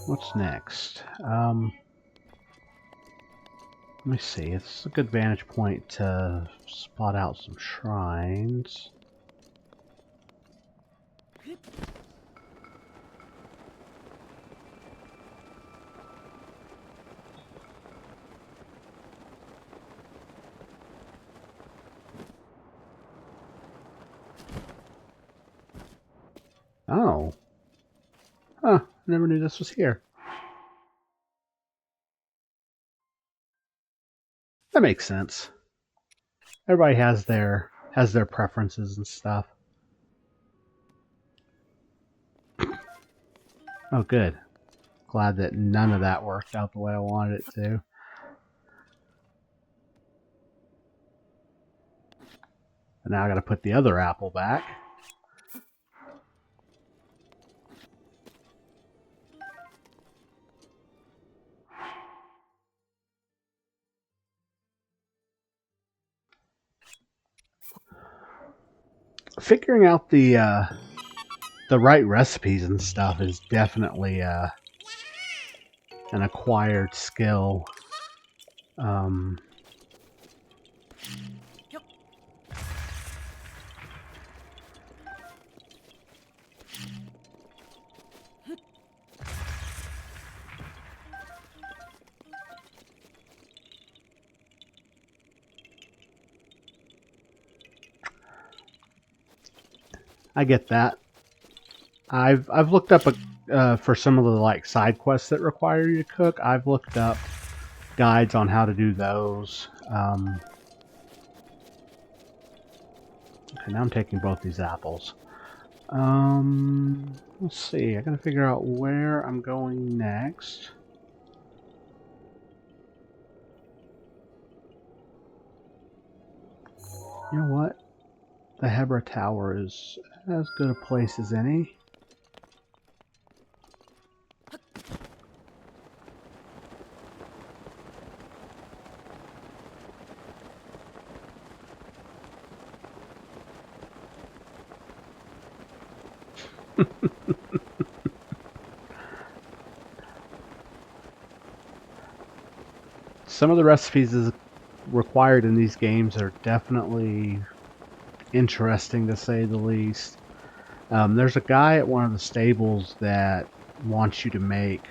What's next? Let me see. It's a good vantage point to spot out some shrines. Oh. Huh. Never knew this was here. That makes sense. Everybody has their preferences and stuff. Oh, good. Glad that none of that worked out the way I wanted it to. And now I got to put the other apple back. Figuring out the right recipes and stuff is definitely an acquired skill. I get that. I've looked up for some of the like side quests that require you to cook. I've looked up guides on how to do those. Okay, now I'm taking both these apples. Let's see. I gotta figure out where I'm going next. You know what? The Hebra Tower is as good a place as any. Some of the recipes required in these games are definitely interesting, to say the least. There's a guy at one of the stables that wants you to make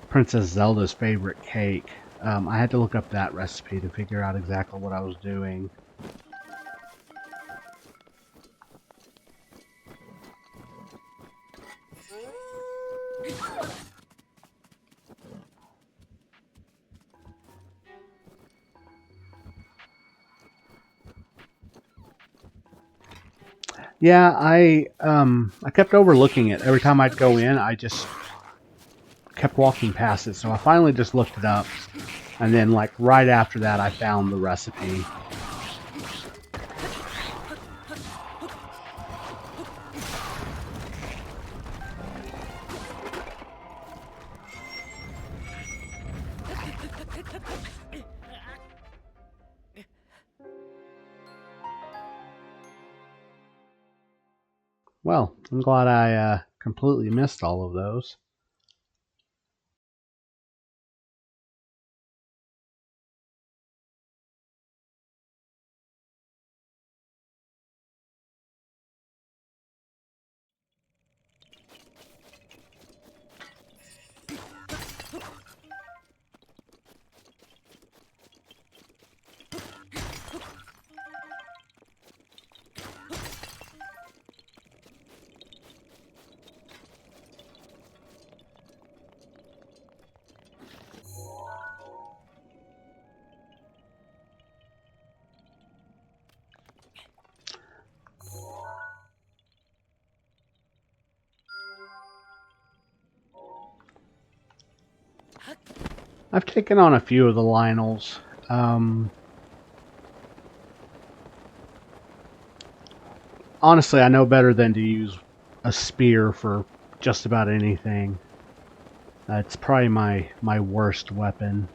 Princess Zelda's favorite cake. I had to look up that recipe to figure out exactly what I was doing. Yeah, I kept overlooking it. Every time I'd go in, I just kept walking past it. So I finally just looked it up, and then like right after that, I found the recipe. Well, I'm glad I completely missed all of those. I've taken on a few of the Lionels. Honestly, I know better than to use a spear for just about anything. It's probably my worst weapon.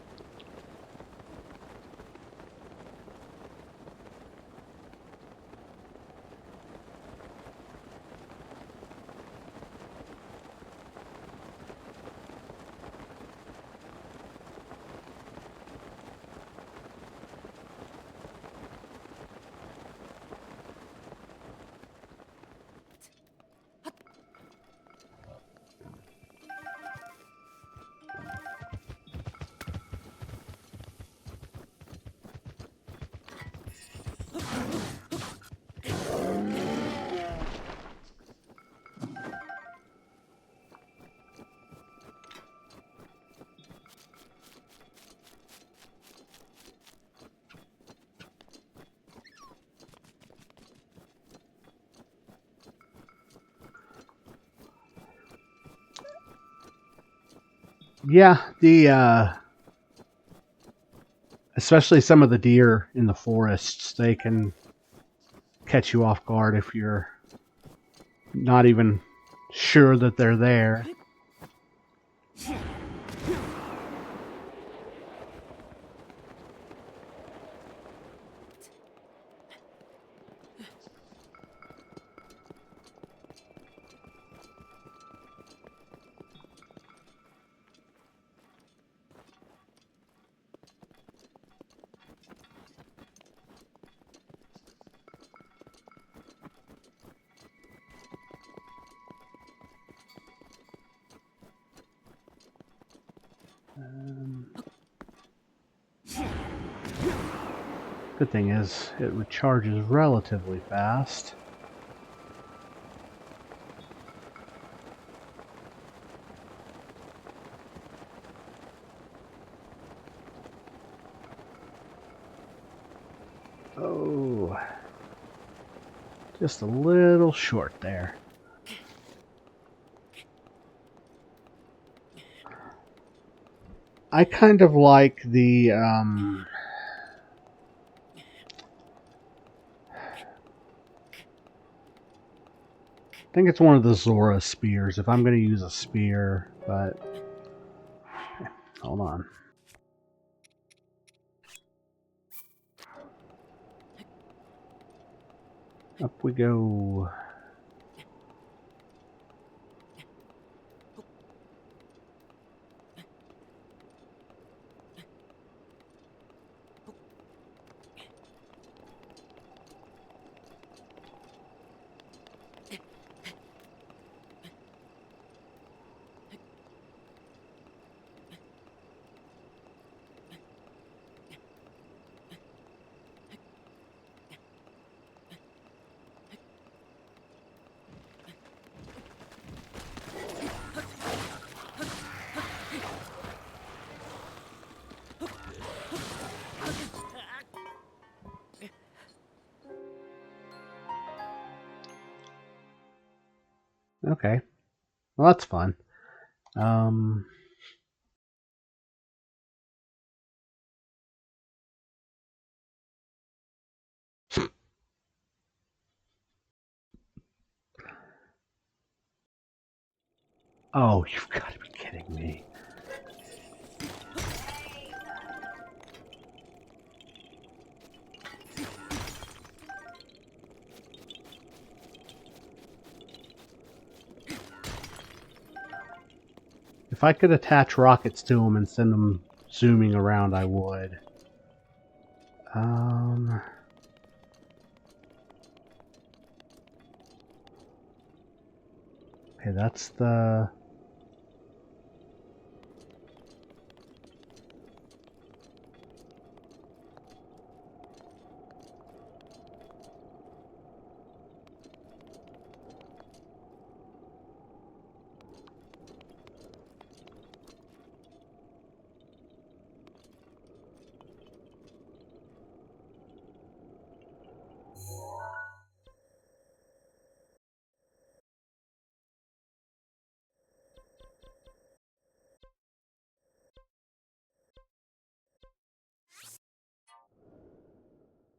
Yeah, the especially some of the deer in the forests, they can catch you off guard if you're not even sure that they're there. Good thing is, it recharges relatively fast. Oh, just a little short there. I kind of like the I think it's one of the Zora spears, if I'm going to use a spear, but hold on. Up we go. Okay. Well, that's fun. Oh, you've got to be kidding me. If I could attach rockets to them and send them zooming around, I would. Okay, that's the...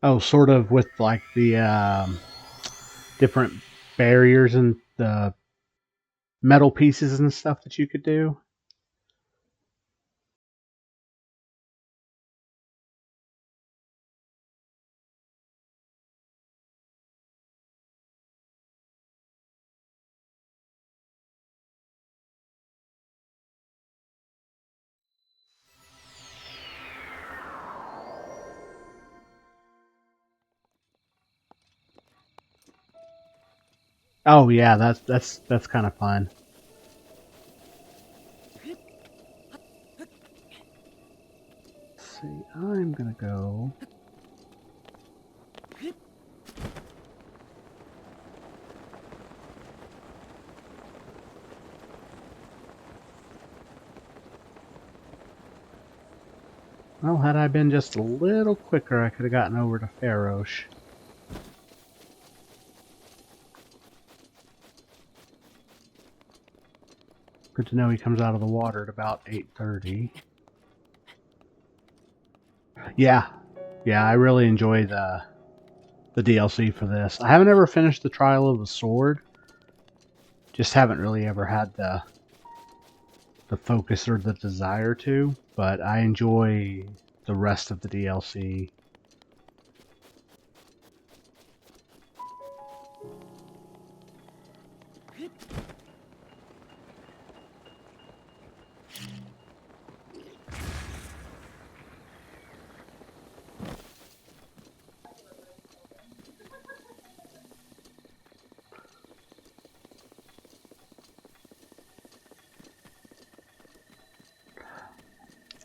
Oh, sort of with like the different barriers and the metal pieces and stuff that you could do. Oh yeah, that's kind of fun. Let's see, I'm gonna go. Well, had I been just a little quicker, I could have gotten over to Farosh. Good to know he comes out of the water at about 8:30. Yeah, I really enjoy the DLC for this. I haven't ever finished the Trial of the Sword. Just haven't really ever had the focus or the desire to, but I enjoy the rest of the DLC.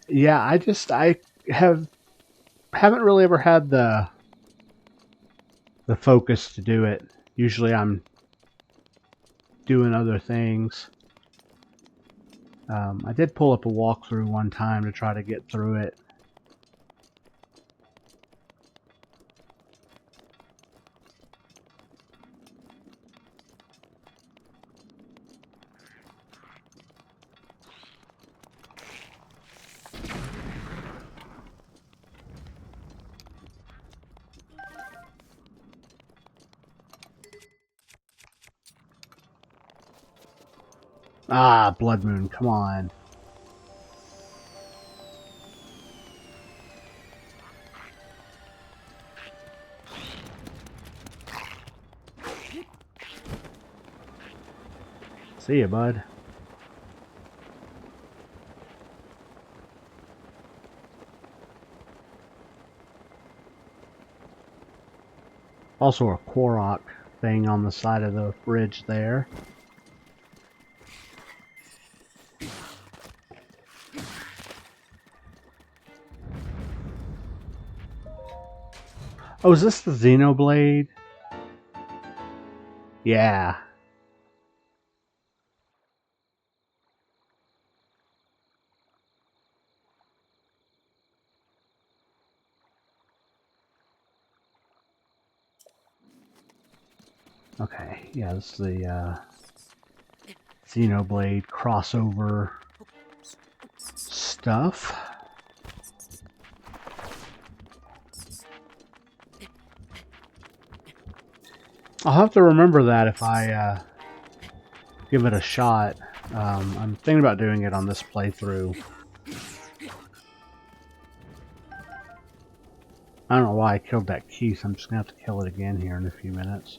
Yeah, I haven't really ever had the focus to do it. Usually I'm doing other things. I did pull up a walkthrough one time to try to get through it. Ah, Blood Moon, come on. See ya, bud. Also a Korok thing on the side of the bridge there. Oh, is this the Xenoblade? Yeah. Okay, yeah, this is the Xenoblade crossover stuff. I'll have to remember that if I give it a shot. I'm thinking about doing it on this playthrough. I don't know why I killed that key, so I'm just going to have to kill it again here in a few minutes.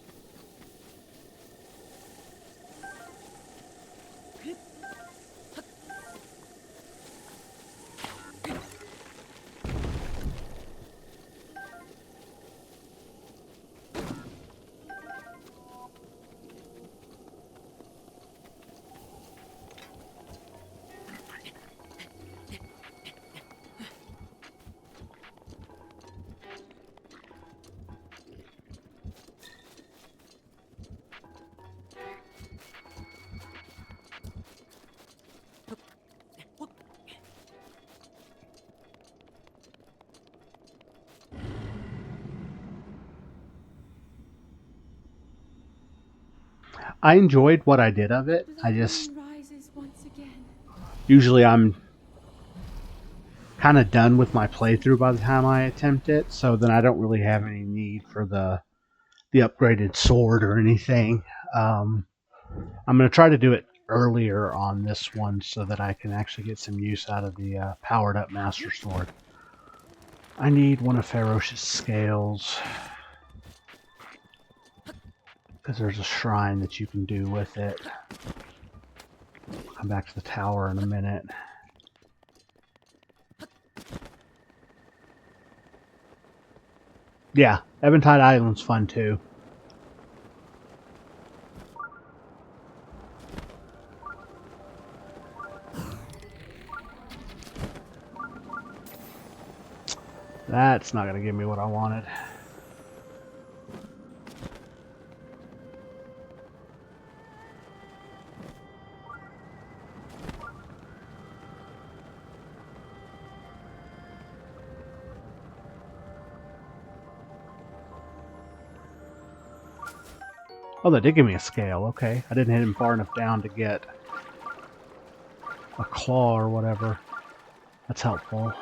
I enjoyed what I did of it. I just... Usually I'm kind of done with my playthrough by the time I attempt it, so then I don't really have any need for the upgraded sword or anything. I'm going to try to do it earlier on this one so that I can actually get some use out of the powered up Master Sword. I need one of Ferocious Scales, because there's a shrine that you can do with it. I'll come back to the tower in a minute. Yeah, Eventide Island's fun too. That's not going to give me what I wanted. Oh, that did give me a scale. Okay, I didn't hit him far enough down to get a claw or whatever. That's helpful.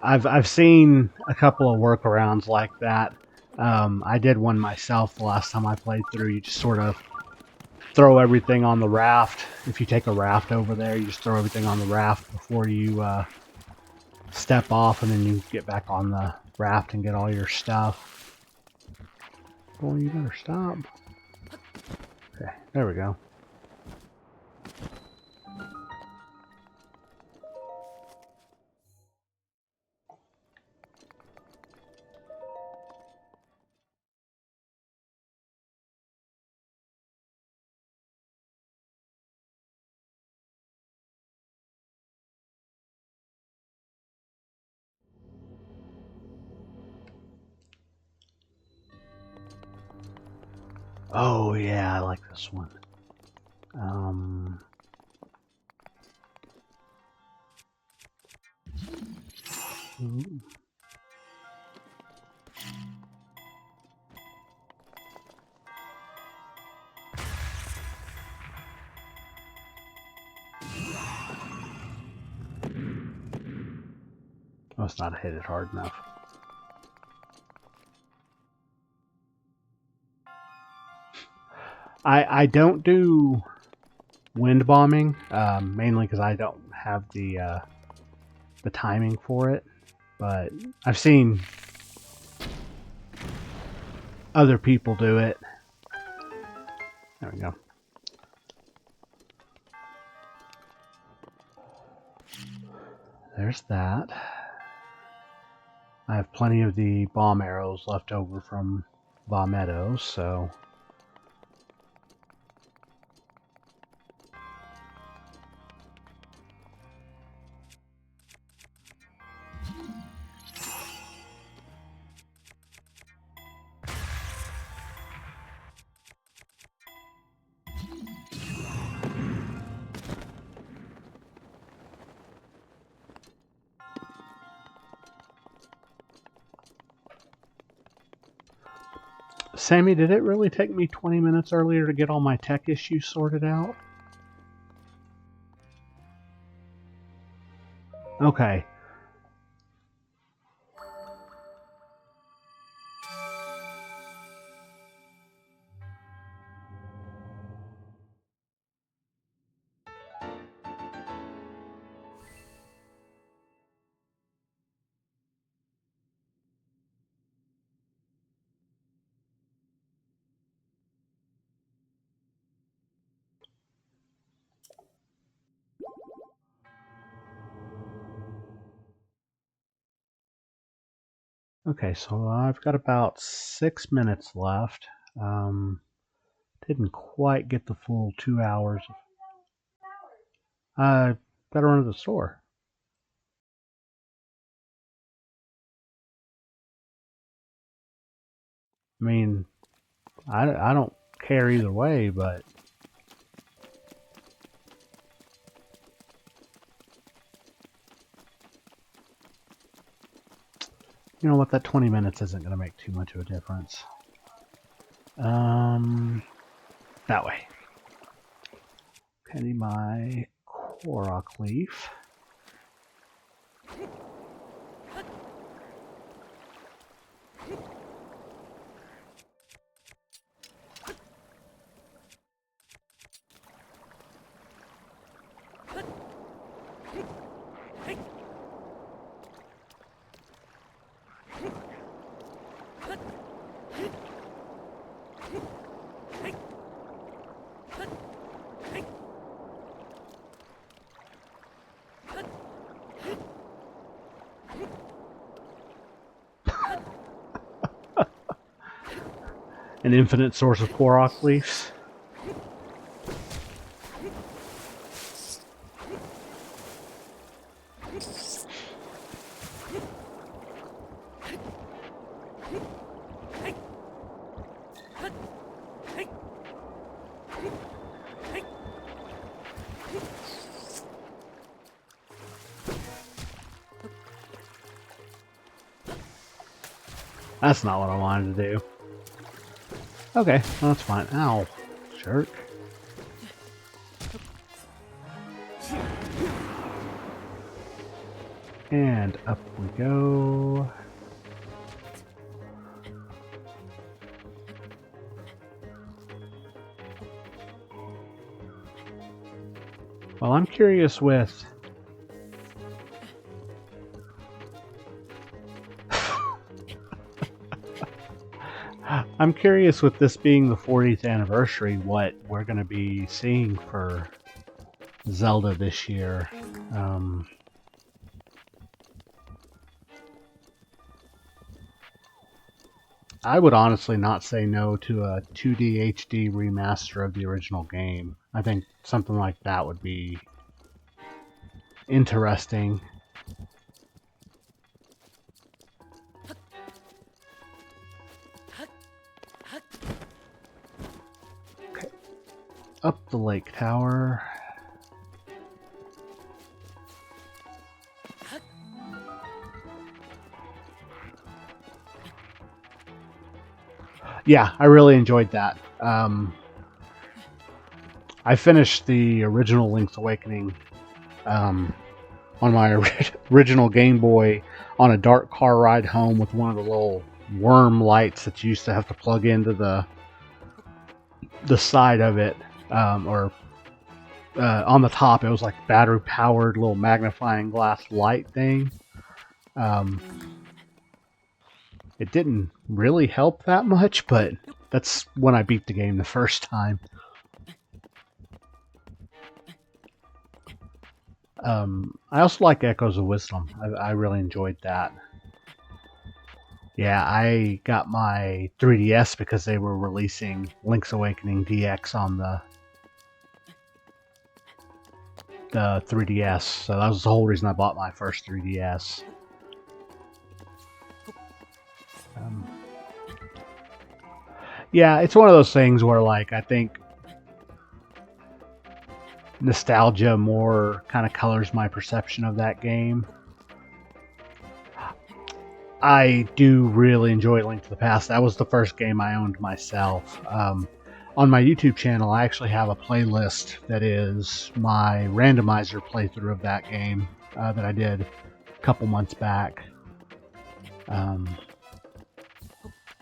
I've seen a couple of workarounds like that. I did one myself the last time I played through. You just sort of throw everything on the raft. If you take a raft over there, you just throw everything on the raft before you step off, and then you get back on the raft and get all your stuff. Boy, you better stop. Okay, there we go. Oh yeah, I like this one. Ooh. Must not have hit it hard enough. I don't do wind bombing, mainly because I don't have the timing for it. But I've seen other people do it. There we go. There's that. I have plenty of the bomb arrows left over from Vah Medoh, so... Sammy, did it really take me 20 minutes earlier to get all my tech issues sorted out? Okay. Okay, so I've got about 6 minutes left. Didn't quite get the full 2 hours. Gotta run to the store. I mean, I don't care either way, but... You know what, that 20 minutes isn't going to make too much of a difference. That way. Okay, I need my Korok leaf. An infinite source of Korok leaves. That's not what I wanted to do. Okay, well, that's fine. Ow, jerk. And up we go. Well, I'm curious with... I'm curious with this being the 40th anniversary, what we're going to be seeing for Zelda this year. I would honestly not say no to a 2D HD remaster of the original game. I think something like that would be interesting. Okay. Up the lake tower. Yeah, I really enjoyed that. I finished the original Link's Awakening on my original Game Boy on a dark car ride home with one of the little worm lights that you used to have to plug into the side of it, or on the top. It was like battery powered little magnifying glass light thing. It didn't really help that much, but that's when I beat the game the first time. I also like Echoes of Wisdom. I really enjoyed that. Yeah, I got my 3DS because they were releasing Link's Awakening DX on the 3DS. So that was the whole reason I bought my first 3DS. Yeah, it's one of those things where, like, I think nostalgia more kind of colors my perception of that game. I do really enjoy Link to the Past. That was the first game I owned myself. On my YouTube channel, I actually have a playlist that is my randomizer playthrough of that game that I did a couple months back. That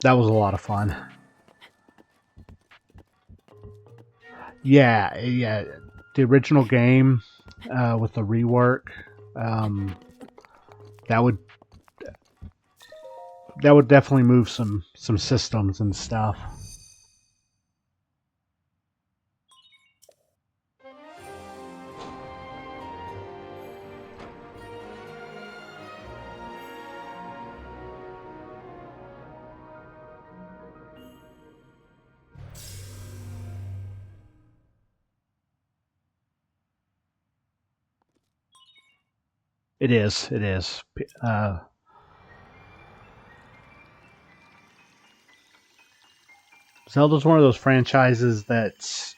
was a lot of fun. Yeah, the original game with the rework, that would definitely move some systems and stuff. It is. It is. Zelda's one of those franchises that's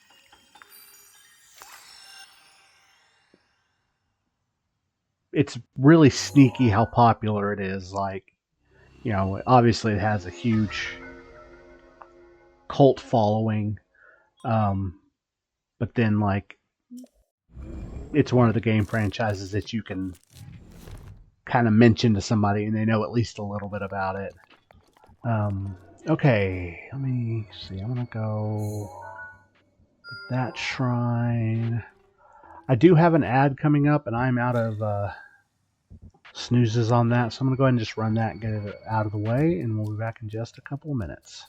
it's really sneaky how popular it is. Like, you know, obviously it has a huge cult following, but then like it's one of the game franchises that you can kind of mention to somebody and they know at least a little bit about it. Okay, let me see. I'm gonna go that shrine. I do have an ad coming up, and I'm out of snoozes on that, so I'm gonna go ahead and just run that and get it out of the way, and we'll be back in just a couple of minutes.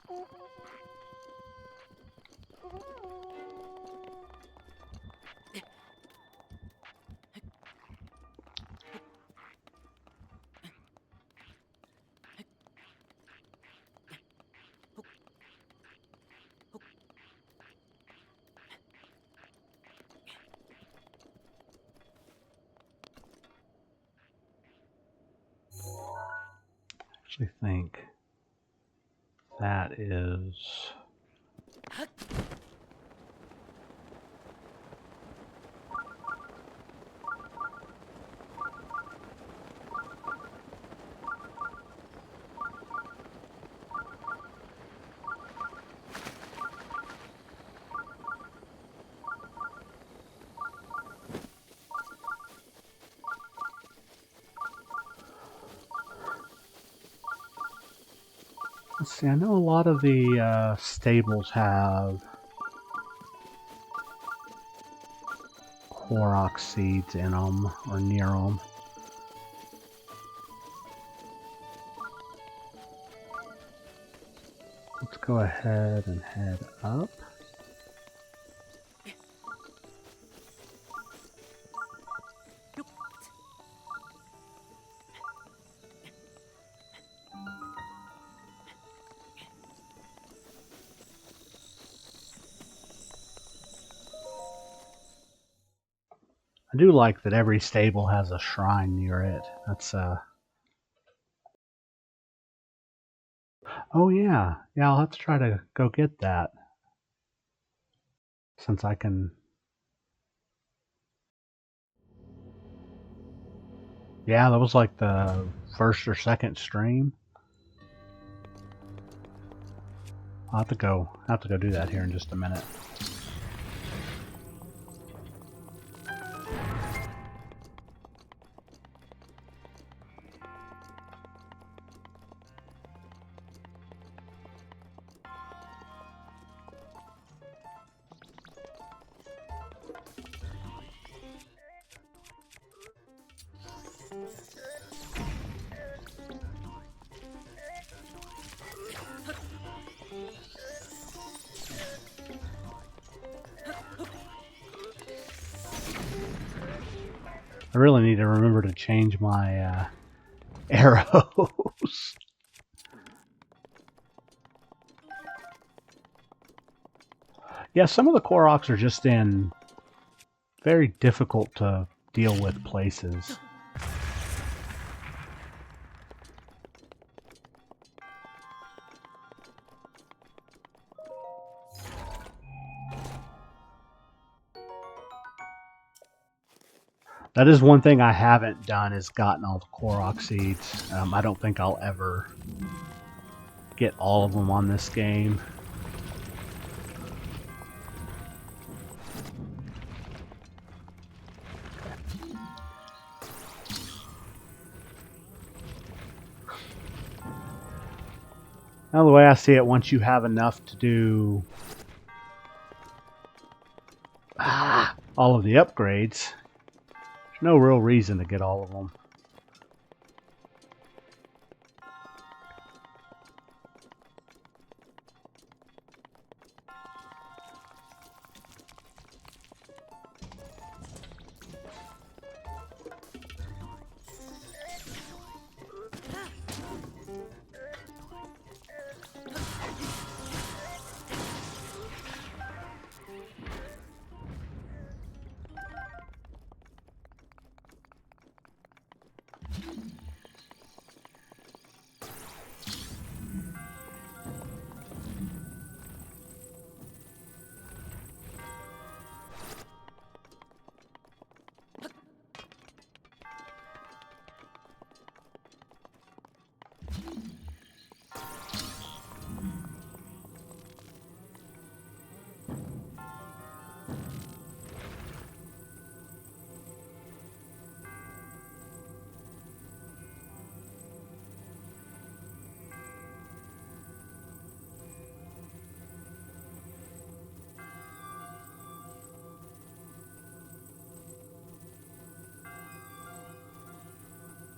I actually think that is... Let's see, I know a lot of the stables have Korok seeds in them or near them. Let's go ahead and head up. I do like that every stable has a shrine near it. That's oh yeah. Yeah, I'll have to try to go get that. Since I can... Yeah, that was like the first or second stream. I'll have to go do that here in just a minute. I really need to remember to change my arrows. Yeah, some of the Koroks are just in very difficult to deal with places. That is one thing I haven't done, is gotten all the Korok seeds. I don't think I'll ever get all of them on this game. Now, the way I see it, once you have enough to do all of the upgrades, there's no real reason to get all of them.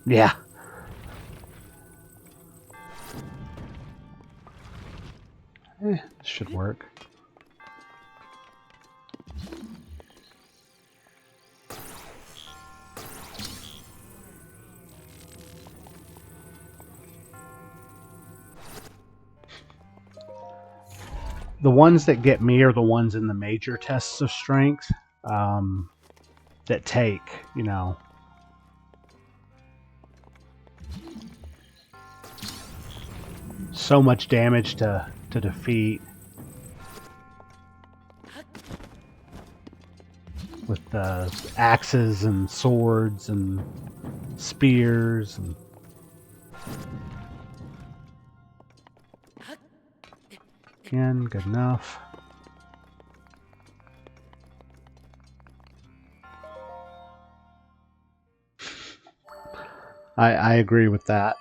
Yeah. This should work. The ones that get me are the ones in the major tests of strength that take, you know, so much damage to defeat with the axes and swords and spears and again, good enough. I agree with that.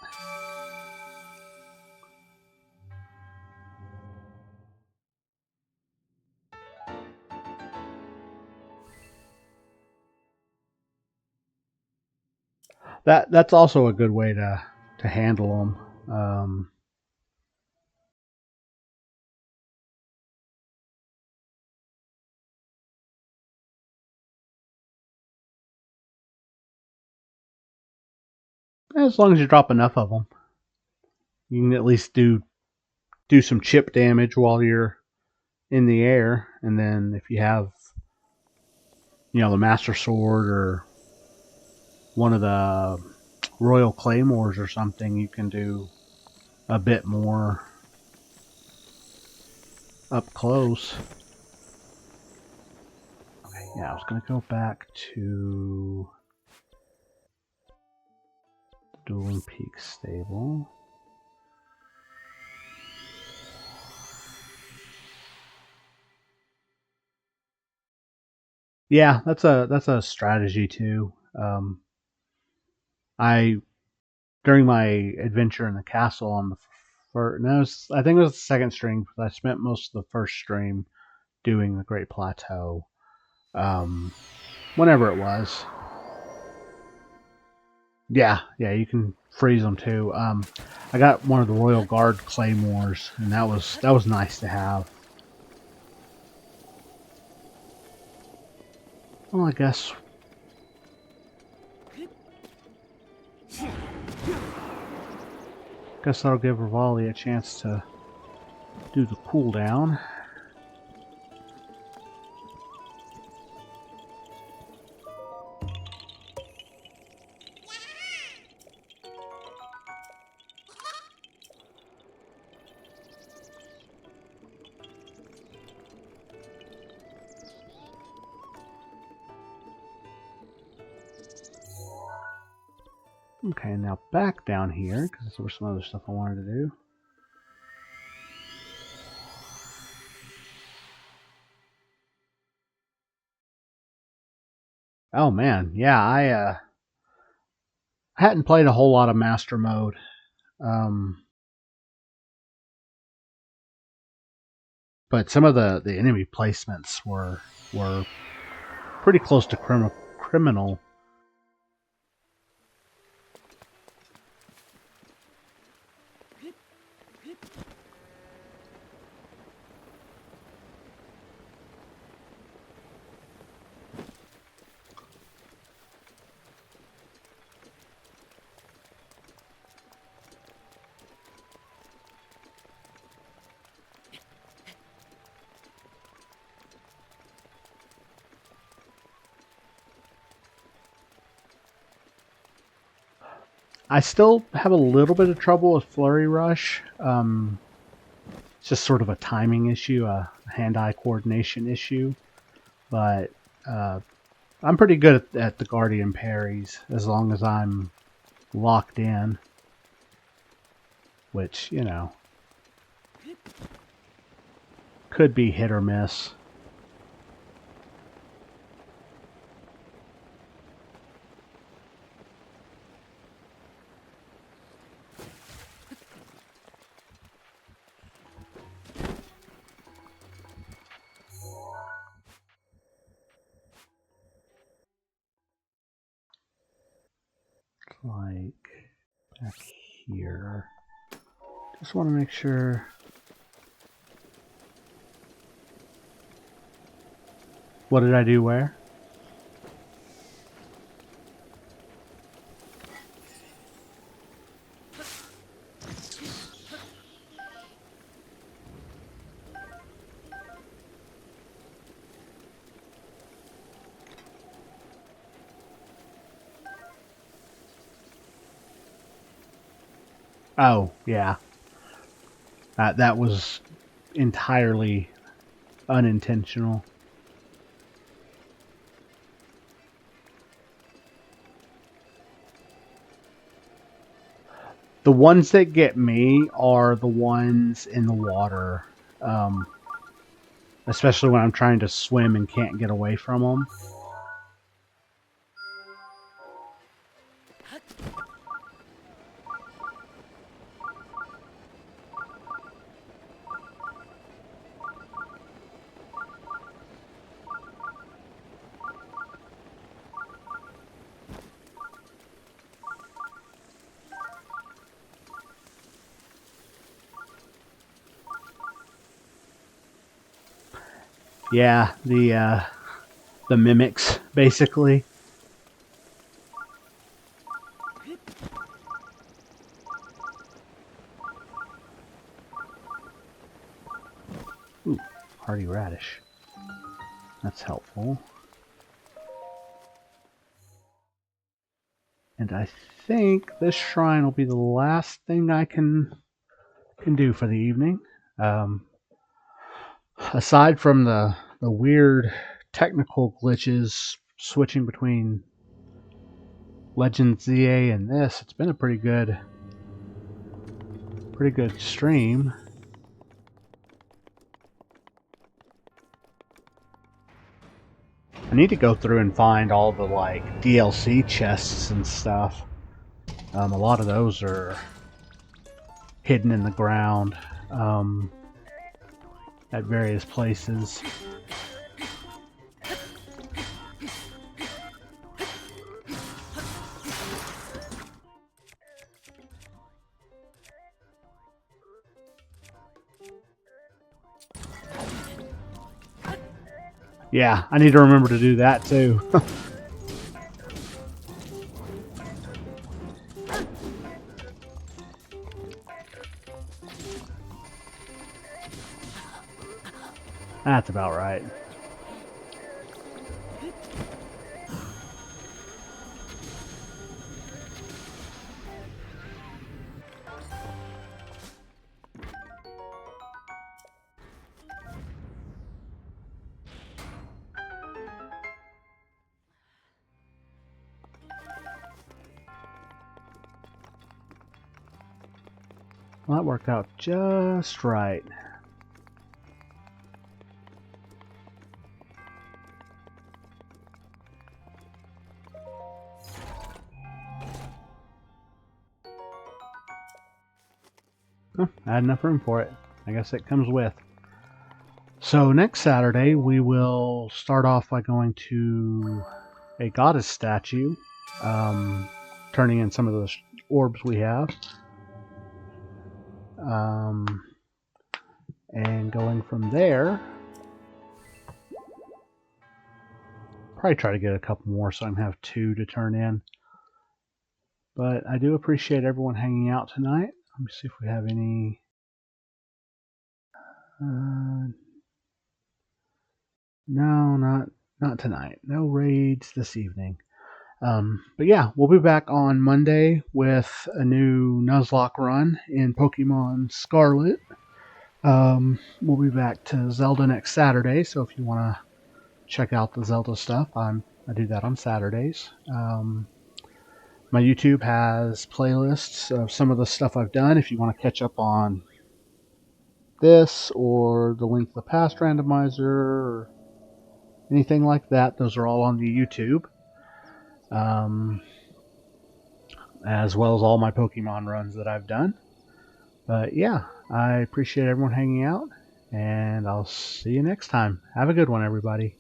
That's also a good way to handle them. As long as you drop enough of them, you can at least do some chip damage while you're in the air, and then if you have, you know, the Master Sword or one of the Royal Claymores or something, you can do a bit more up close. Okay, yeah, I was going to go back to Dueling Peak Stable. Yeah, that's a strategy too. I during my adventure in the castle on the first, no, I think it was the second stream, because I spent most of the first stream doing the Great Plateau. Whenever it was. Yeah, you can freeze them too. I got one of the Royal Guard Claymores, and that was nice to have. Well, I guess that'll give Rivali a chance to do the cooldown. Okay, now back down here, because there was some other stuff I wanted to do. Oh man, yeah, I hadn't played a whole lot of Master Mode. But some of the enemy placements were pretty close to criminal. I still have a little bit of trouble with Flurry Rush. It's just sort of a timing issue, a hand-eye coordination issue. But I'm pretty good at the Guardian parries, as long as I'm locked in. Which, you know, could be hit or miss. Like back here. Just want to make sure What did I do where? Oh, yeah. That was entirely unintentional. The ones that get me are the ones in the water. Especially when I'm trying to swim and can't get away from them. Yeah, the mimics, basically. Ooh, hardy radish. That's helpful. And I think this shrine will be the last thing I can do for the evening. Aside from the weird technical glitches switching between Legend ZA and this, it's been a pretty good stream. I need to go through and find all the like DLC chests and stuff. A lot of those are hidden in the ground at various places. Yeah, I need to remember to do that too. That's about right. Well, that worked out just right. Oh, I had enough room for it. I guess it comes with. So next Saturday we will start off by going to a goddess statue, turning in some of those orbs we have, and going from there. Probably try to get a couple more so I can have 2 to turn in. But I do appreciate everyone hanging out tonight. Let me see if we have any. No, not tonight. No raids this evening. But yeah, we'll be back on Monday with a new Nuzlocke run in Pokemon Scarlet. We'll be back to Zelda next Saturday, so if you want to check out the Zelda stuff, I do that on Saturdays. My YouTube has playlists of some of the stuff I've done. If you want to catch up on this or the Link to the Past randomizer or anything like that, those are all on the YouTube. As well as all my Pokemon runs that I've done. But yeah, I appreciate everyone hanging out, and I'll see you next time. Have a good one, everybody.